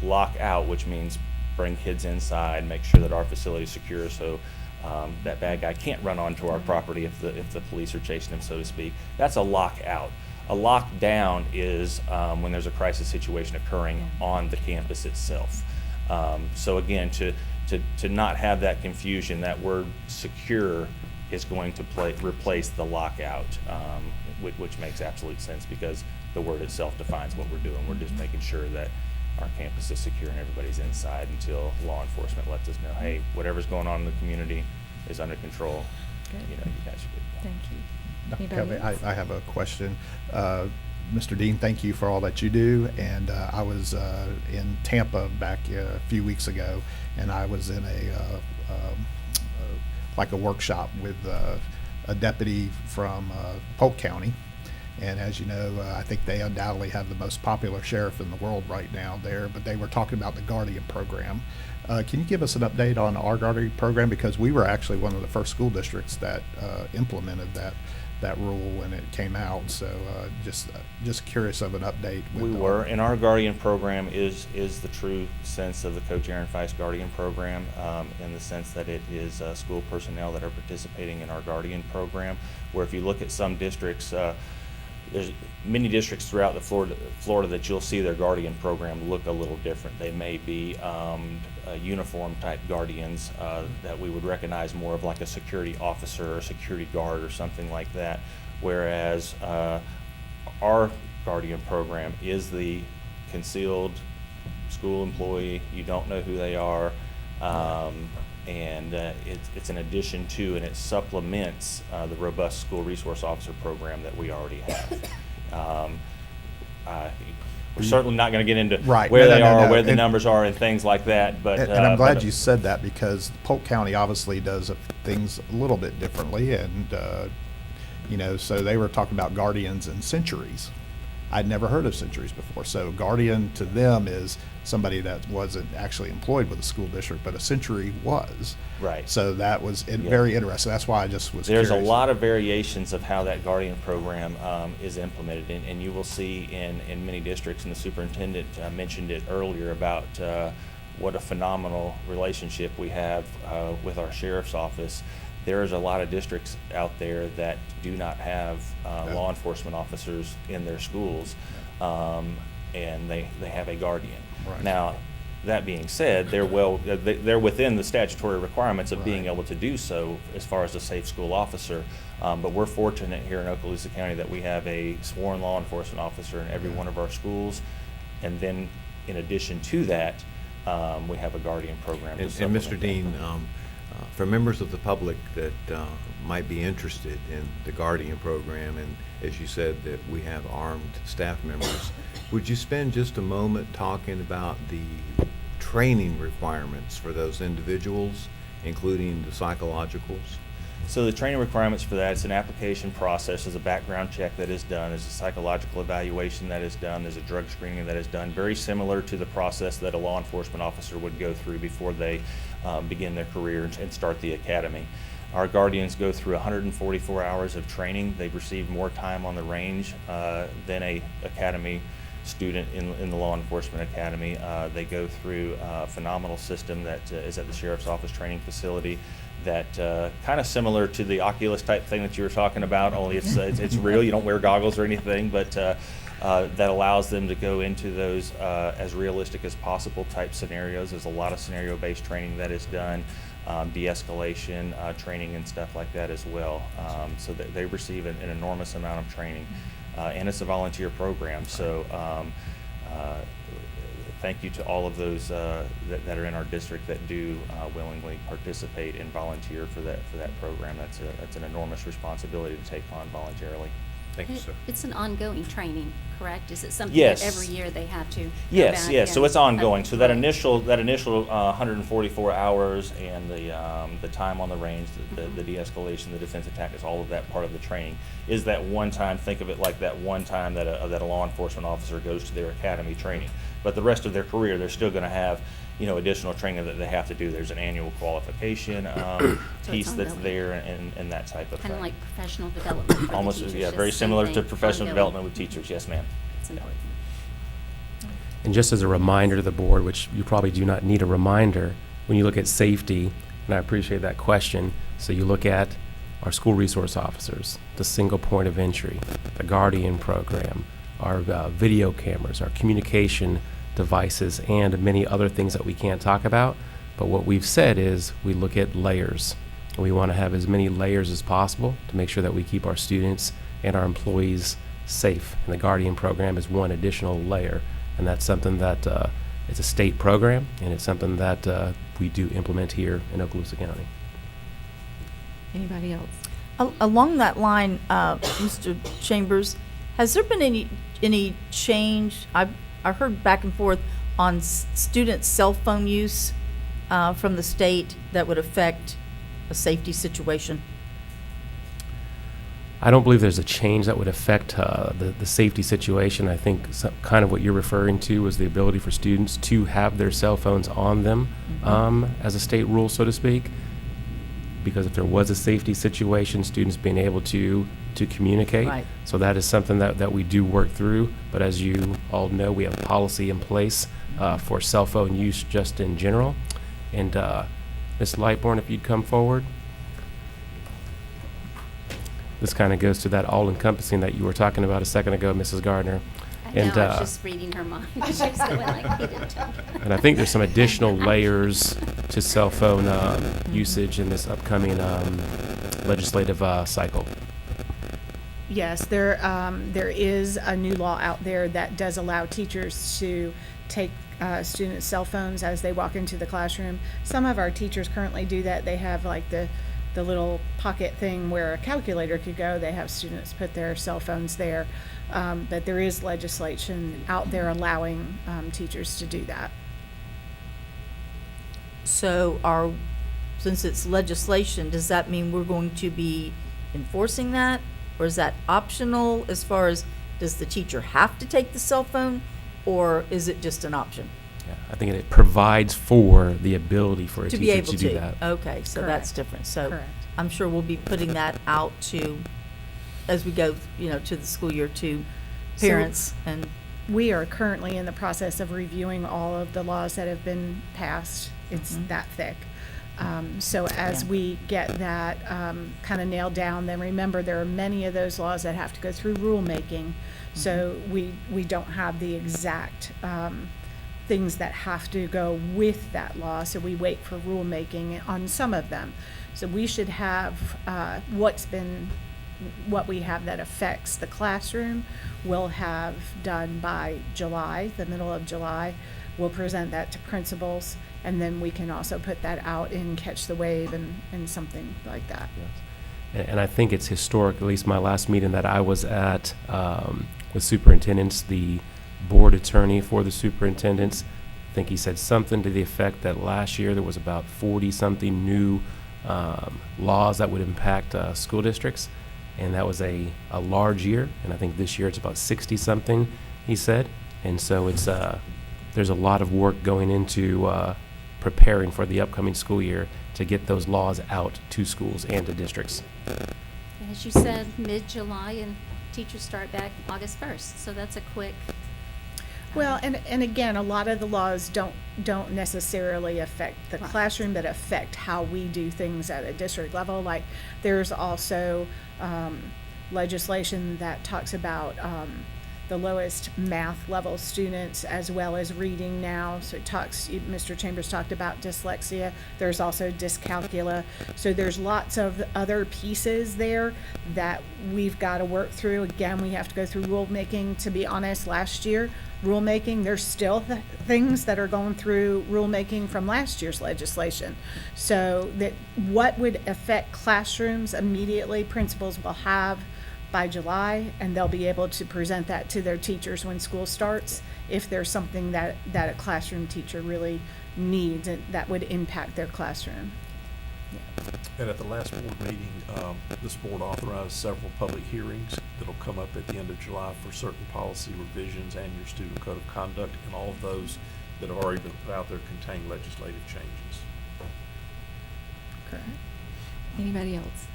lock out, which means bring kids inside, make sure that our facility is secure, so that bad guy can't run onto our property if the police are chasing him, so to speak. That's a lockout. A lockdown is when there's a crisis situation occurring on the campus itself. So again, to not have that confusion, that word secure is going to replace the lockout, which makes absolute sense, because the word itself defines what we're doing. We're just making sure that our campus is secure and everybody's inside until law enforcement lets us know, hey, whatever's going on in the community is under control. Good. You guys are good. Thank you. Dr. Anybody Kelly, else? I have a question. Mr. Dean, thank you for all that you do. And I was in Tampa back a few weeks ago, and I was in like a workshop with a deputy from Polk County. And as you know, I think they undoubtedly have the most popular sheriff in the world right now there, but they were talking about the Guardian program. Can you give us an update on our Guardian program? Because we were actually one of the first school districts that implemented that rule when it came out. So just curious of an update. We were, and our Guardian program is the true sense of the Coach Aaron Feist Guardian program, in the sense that it is school personnel that are participating in our Guardian program, where if you look at some districts, there's many districts throughout the Florida that you'll see their Guardian program look a little different. They may be uniform type guardians that we would recognize more of like a security officer or security guard or something like that, whereas our Guardian program is the concealed school employee. You don't know who they are, and it's an addition to, and it supplements the robust school resource officer program that we already have. We're certainly not going to get into Right. where No, they no, no, are, no. where the And- numbers are, and things like that. But And I'm glad but- you said that, because Polk County obviously does things a little bit differently, and so they were talking about guardians and centuries. I'd never heard of centuries before. So guardian to them is somebody that wasn't actually employed with a school district, but a century was. Right. So that was Yeah. very interesting. That's why I just was There's curious. a lot of variations of how that Guardian program is implemented, and you will see in many districts, and the superintendent mentioned it earlier about what a phenomenal relationship we have with our sheriff's office. There's a lot of districts out there that do not have law enforcement officers in their schools, and they have a guardian. Right. Now, that being said, they're within the statutory requirements of being Right. able to do so as far as a safe school officer. But we're fortunate here in Okaloosa County that we have a sworn law enforcement officer in every one of our schools. And then in addition to that, we have a Guardian program. to And supplement Mr. that Dean, program. for members of the public that might be interested in the Guardian program, and as you said, that we have armed staff members, would you spend just a moment talking about the training requirements for those individuals, including the psychologicals? So the training requirements for that, it's an application process, there's a background check that is done, there's a psychological evaluation that is done, there's a drug screening that is done, very similar to the process that a law enforcement officer would go through before they begin their career and start the academy. Our guardians go through 144 hours of training. They've received more time on the range than a academy student in the law enforcement academy. They go through a phenomenal system that is at the sheriff's office training facility that kind of similar to the Oculus type thing that you were talking about, only it's real. You don't wear goggles or anything, but that allows them to go into those as realistic as possible type scenarios. There's a lot of scenario-based training that is done, de-escalation training and stuff like that as well. So they receive an enormous amount of training, and it's a volunteer program. So thank you to all of those that are in our district that do willingly participate and volunteer for that program. That's an enormous responsibility to take on voluntarily. Thank you, sir. It's an ongoing training, correct? Is it something Yes. that every year they have to go Yes, back yes. So and- it's ongoing. So that Right. initial 144 hours and the time on the range, the de-escalation, the defensive tactics, all of that part of the training is that one time. Think of it like that one time that a law enforcement officer goes to their academy training. But the rest of their career, they're still going to have, additional training that they have to do. There's an annual qualification piece that's ongoing. there and that type of thing. Kind of like professional development for the Almost, teachers, yeah, just very same similar thing, to professional ongoing. development with teachers. Yes, ma'am. It's important. And just as a reminder to the board, which you probably do not need a reminder, when you look at safety, and I appreciate that question, so you look at our school resource officers, the single point of entry, the Guardian program, our video cameras, our communication devices, and many other things that we can't talk about. But what we've said is we look at layers. We want to have as many layers as possible to make sure that we keep our students and our employees safe. And the Guardian program is one additional layer. And that's something that it's a state program, and it's something that we do implement here in Okaloosa County. Anybody else? Along that line, Mr. Chambers, has there been any change? I heard back and forth on student cell phone use from the state that would affect a safety situation. I don't believe there's a change that would affect the safety situation. I think kind of what you're referring to is the ability for students to have their cell phones on them as a state rule, so to speak. Because if there was a safety situation, students being able to communicate. Right. So that is something that we do work through. But as you all know, we have policy in place for cell phone use just in general. And Ms. Lightbourne, if you'd come forward. This kind of goes to that all-encompassing that you were talking about a second ago, Mrs. Gardner. I know, I was just reading her mind. She was going like, he didn't tell me. And I think there's some additional layers to cell phone usage in this upcoming legislative cycle. Yes, there is a new law out there that does allow teachers to take students' cell phones as they walk into the classroom. Some of our teachers currently do that. They have like the little pocket thing where a calculator could go. They have students put their cell phones there. But there is legislation out there allowing teachers to do that. So since it's legislation, does that mean we're going to be enforcing that? Or is that optional as far as, does the teacher have to take the cell phone, or is it just an option? Yeah, I think it provides for the ability for a To be teacher able to to? do that. Okay, so that's Correct. different. So Correct. I'm sure we'll be putting that out to, as we go, to the school year, to So- parents and, We are currently in the process of reviewing all of the laws that have been passed. It's that thick. So as Yeah. we get that kind of nailed down, then remember, there are many of those laws that have to go through rulemaking. So we don't have the exact things that have to go with that law, so we wait for rulemaking on some of them. So we should have what we have that affects the classroom, we'll have done by July, the middle of July. We'll present that to principals, and then we can also put that out in Catch the Wave and something like that. Yes. And I think it's historic, at least my last meeting that I was at with superintendents, the board attorney for the superintendents, I think he said something to the effect that last year there was about 40-something new laws that would impact school districts. And that was a large year. And I think this year it's about 60-something, he said. And so it's there's a lot of work going into preparing for the upcoming school year to get those laws out to schools and to districts. As you said, mid-July, and teachers start back August 1st, so that's a quick. Well, and again, a lot of the laws don't necessarily affect the Right. classroom, but affect how we do things at a district level. Like, there's also legislation that talks about the lowest math level students as well as reading now. So Mr. Chambers talked about dyslexia. There's also dyscalculia. So there's lots of other pieces there that we've got to work through. Again, we have to go through rulemaking. To be honest, last year, rulemaking, there's still things that are going through rulemaking from last year's legislation. So that what would affect classrooms immediately, principals will have by July, and they'll be able to present that to their teachers when school starts if there's something that a classroom teacher really needs and that would impact their classroom. And at the last board meeting, this board authorized several public hearings that'll come up at the end of July for certain policy revisions and your student code of conduct, and all of those that have already been put out there contain legislative changes. Correct. Anybody else?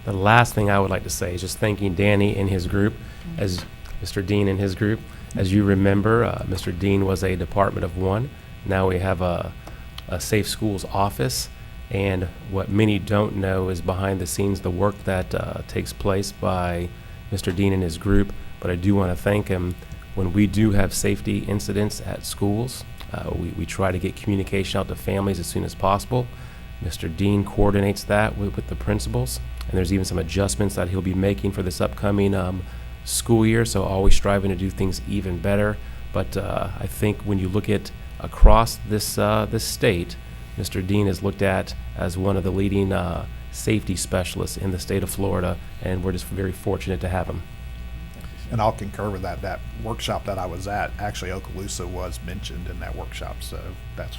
The last thing I would like to say is just thanking Danny and his group, as Mr. Dean and his group. As you remember, Mr. Dean was a department of one. Now we have a Safe Schools office. And what many don't know is behind the scenes the work that takes place by Mr. Dean and his group. But I do want to thank him. When we do have safety incidents at schools, we try to get communication out to families as soon as possible. Mr. Dean coordinates that with the principals. And there's even some adjustments that he'll be making for this upcoming school year, so always striving to do things even better. But I think when you look at across this state, Mr. Dean is looked at as one of the leading safety specialists in the state of Florida, and we're just very fortunate to have him. And I'll concur with that. That workshop that I was at, actually Okaloosa was mentioned in that workshop, so that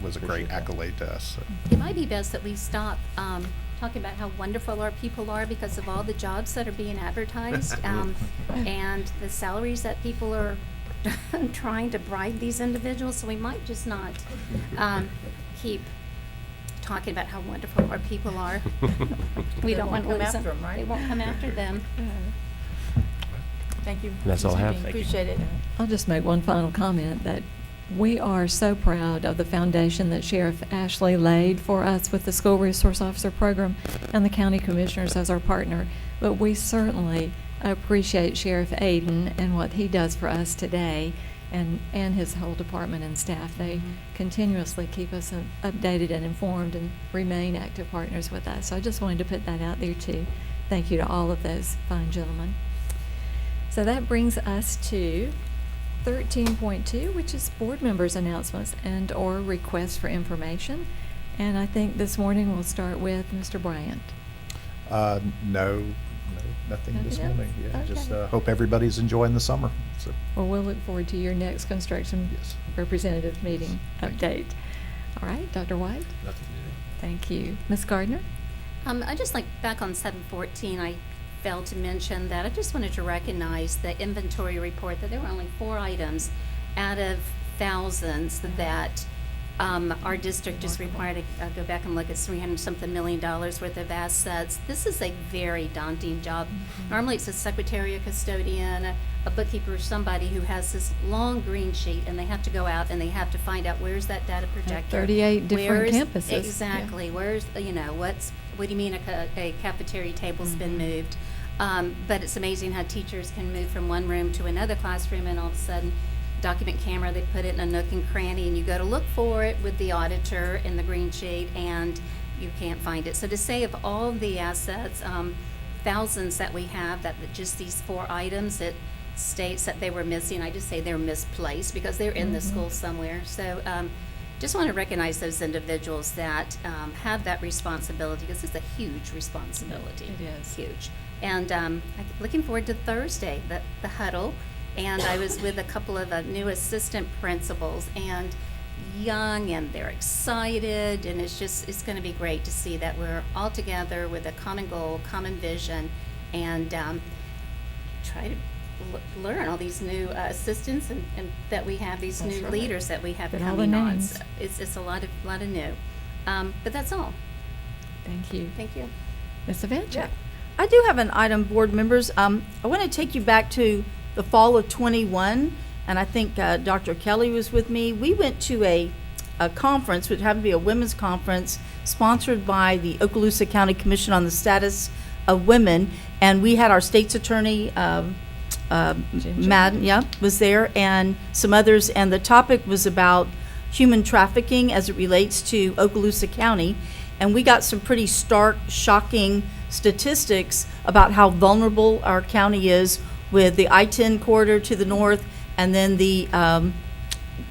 was a great Appreciate that. accolade to us. So. It might be best that we stop talking about how wonderful our people are because of all the jobs that are being advertised, and the salaries that people are trying to bribe these individuals, so we might just not keep talking about how wonderful our people are. We They don't won't want to come lose after them. 'em, right? They won't come after them. Thank you. That's all I Ms. have. Dean. Thank you. Appreciate it. I'll just make one final comment that we are so proud of the foundation that Sheriff Ashley laid for us with the School Resource Officer Program and the County Commissioners as our partner. But we certainly appreciate Sheriff Aiden and what he does for us today and his whole department and staff. They continuously keep us updated and informed and remain active partners with us. So I just wanted to put that out there too. Thank you to all of those fine gentlemen. So that brings us to 13.2, which is board members' announcements and/or requests for information. And I think this morning we'll start with Mr. Bryant. No, nothing this Nothing else? morning. Yeah, just Okay. hope everybody's enjoying the summer. So, Well, we'll look forward to your next construction yes. representative meeting Thank you. update. All right, Dr. White? Nothing Thank you. Ms. Gardner? I just like, back on 714, I failed to mention that I just wanted to recognize the inventory report, that there were only 4 items out of thousands that our district is required to go back and look at $300-something million worth of assets. This is a very daunting job. Normally it's a secretary, a custodian, a bookkeeper, somebody who has this long green sheet, and they have to go out and they have to find out where's that data projector. 38 different Where's- campuses, yeah. Exactly. Where's, what do you mean a cafeteria table's been moved? But it's amazing how teachers can move from one room to another classroom, and all of a sudden, document camera, they put it in a nook and cranny, and you go to look for it with the auditor in the green sheet, and you can't find it. So to say of all the assets, thousands that we have, that just these 4 items, it states that they were missing. I just say they're misplaced because they're in the school somewhere. So just want to recognize those individuals that have that responsibility, because it's a huge responsibility. It is. Huge. And I'm looking forward to Thursday, the huddle. And I was with a couple of new assistant principals, and young, and they're excited, and it's going to be great to see that we're all together with a common goal, common vision, and try to learn all these new assistants, and that we have these That's new right. leaders that we have Get all the coming on. names. So it's a lot of new. But that's all. Thank you. Thank you. Ms. Evancho? Yeah. I do have an item, board members. I want to take you back to the fall of '21, and I think Dr. Kelly was with me. We went to a conference, which happened to be a women's conference, sponsored by the Okaloosa County Commission on the Status of Women, and we had our state's attorney, Madden, was there, and some others, and the topic was about human trafficking as it relates to Okaloosa County, and we got some pretty stark, shocking statistics about how vulnerable our county is with the I-10 corridor to the north, and then the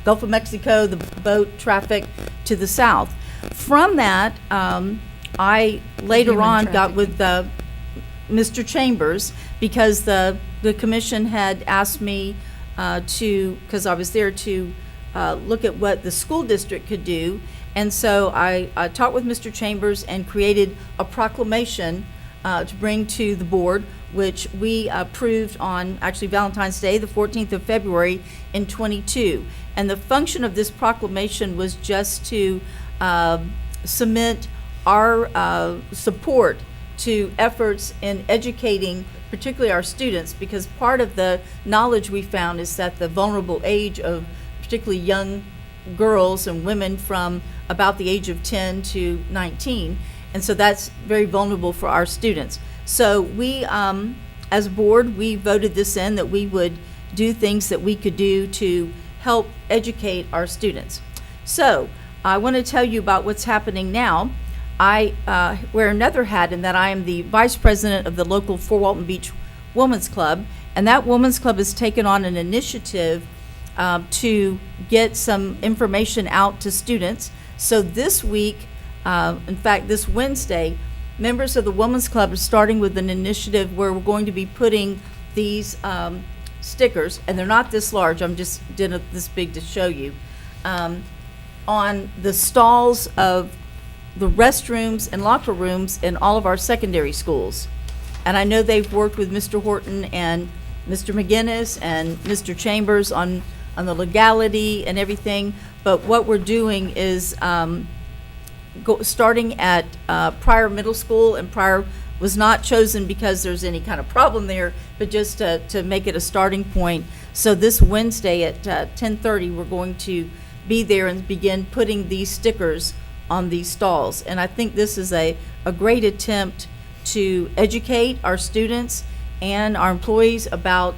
Gulf of Mexico, the boat traffic to the south. From that, I later Human on got trafficking. with Mr. Chambers, because the commission had asked me because I was there to look at what the school district could do. And so I talked with Mr. Chambers and created a proclamation to bring to the board, which we approved on actually Valentine's Day, the 14th of February in '22. And the function of this proclamation was just to cement our support to efforts in educating particularly our students, because part of the knowledge we found is that the vulnerable age of particularly young girls and women from about the age of 10 to 19, and so that's very vulnerable for our students. So we, as a board, we voted this in, that we would do things that we could do to help educate our students. So I want to tell you about what's happening now. I wear another hat in that I am the vice president of the local Fort Walton Beach Women's Club, and that Women's Club has taken on an initiative to get some information out to students. So this week, in fact, this Wednesday, members of the Women's Club are starting with an initiative where we're going to be putting these stickers, and they're not this large, I'm just did this big to show you, on the stalls of the restrooms and locker rooms in all of our secondary schools. And I know they've worked with Mr. Horton and Mr. McGinnis and Mr. Chambers on the legality and everything, but what we're doing is starting at Pryor Middle School, and Pryor was not chosen because there's any kind of problem there, but just to make it a starting point. So this Wednesday at 10:30, we're going to be there and begin putting these stickers on these stalls. And I think this is a great attempt to educate our students and our employees about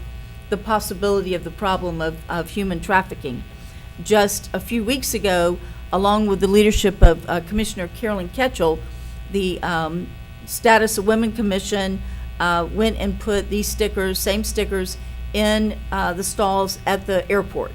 the possibility of the problem of human trafficking. Just a few weeks ago, along with the leadership of Commissioner Carolyn Ketchel, the Status of Women Commission went and put these stickers, same stickers, in the stalls at the airport.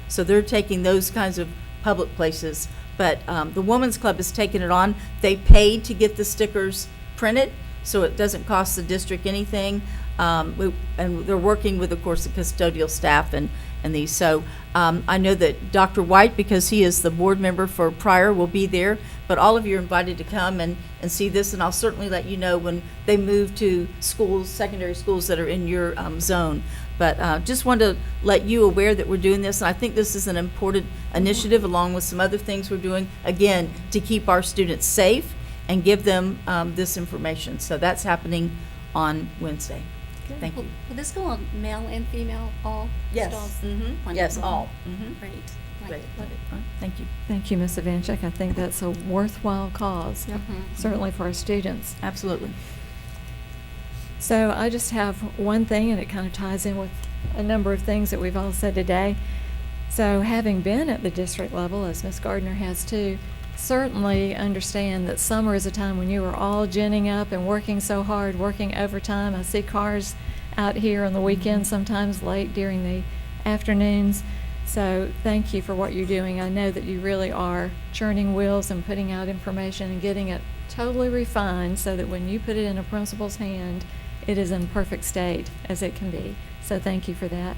So they're taking those kinds of public places. But the Women's Club has taken it on. They paid to get the stickers printed, so it doesn't cost the district anything. And they're working with, of course, the custodial staff and these. So I know that Dr. White, because he is the board member for Pryor, will be there. But all of you are invited to come and see this, and I'll certainly let you know when they move to schools, secondary schools that are in your zone. But just wanted to let you aware that we're doing this, and I think this is an important initiative along with some other things we're doing, again, to keep our students safe and give them this information. So that's happening on Wednesday. Good. Thank you. Will this go on male and female, all Yes. stalls? Mm-hmm. Yes, Wonderful. all. Mm-hmm. Great. Like Great. it. Love it. Thank you. Thank you, Ms. Ivanchik. I think that's a worthwhile cause, Mhm. certainly for our students. Absolutely. So I just have one thing, and it kind of ties in with a number of things that we've all said today. So having been at the district level, as Ms. Gardner has too, certainly understand that summer is a time when you are all ginning up and working so hard, working overtime. I see cars out here on the weekends, sometimes late during the afternoons. So thank you for what you're doing. I know that you really are churning wheels and putting out information and getting it totally refined so that when you put it in a principal's hand, it is in perfect state as it can be. So thank you for that.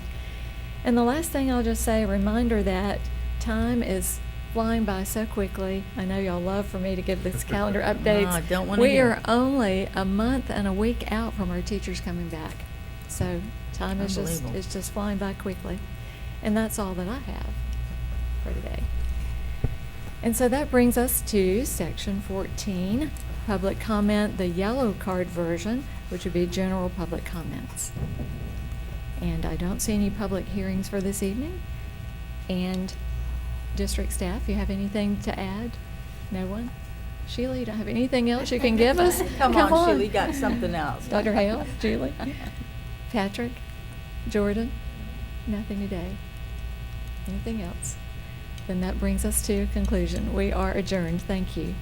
And the last thing I'll just say, a reminder that time is flying by so quickly. I know y'all love for me to give these calendar updates. I don't wanna We hear are only a month and a week out from our teachers coming back. So time is Unbelievable. it's just flying by quickly. And that's all that I have for today. And so that brings us to section 14, public comment, the yellow card version, which would be general public comments. And I don't see any public hearings for this evening. And district staff, you have anything to add? No one? Sheila, you don't have anything else you can give us? Come on, Sheila, you got something else. Dr. Hale, Julie, Patrick, Jordan, nothing today. Anything else? Then that brings us to a conclusion. We are adjourned. Thank you.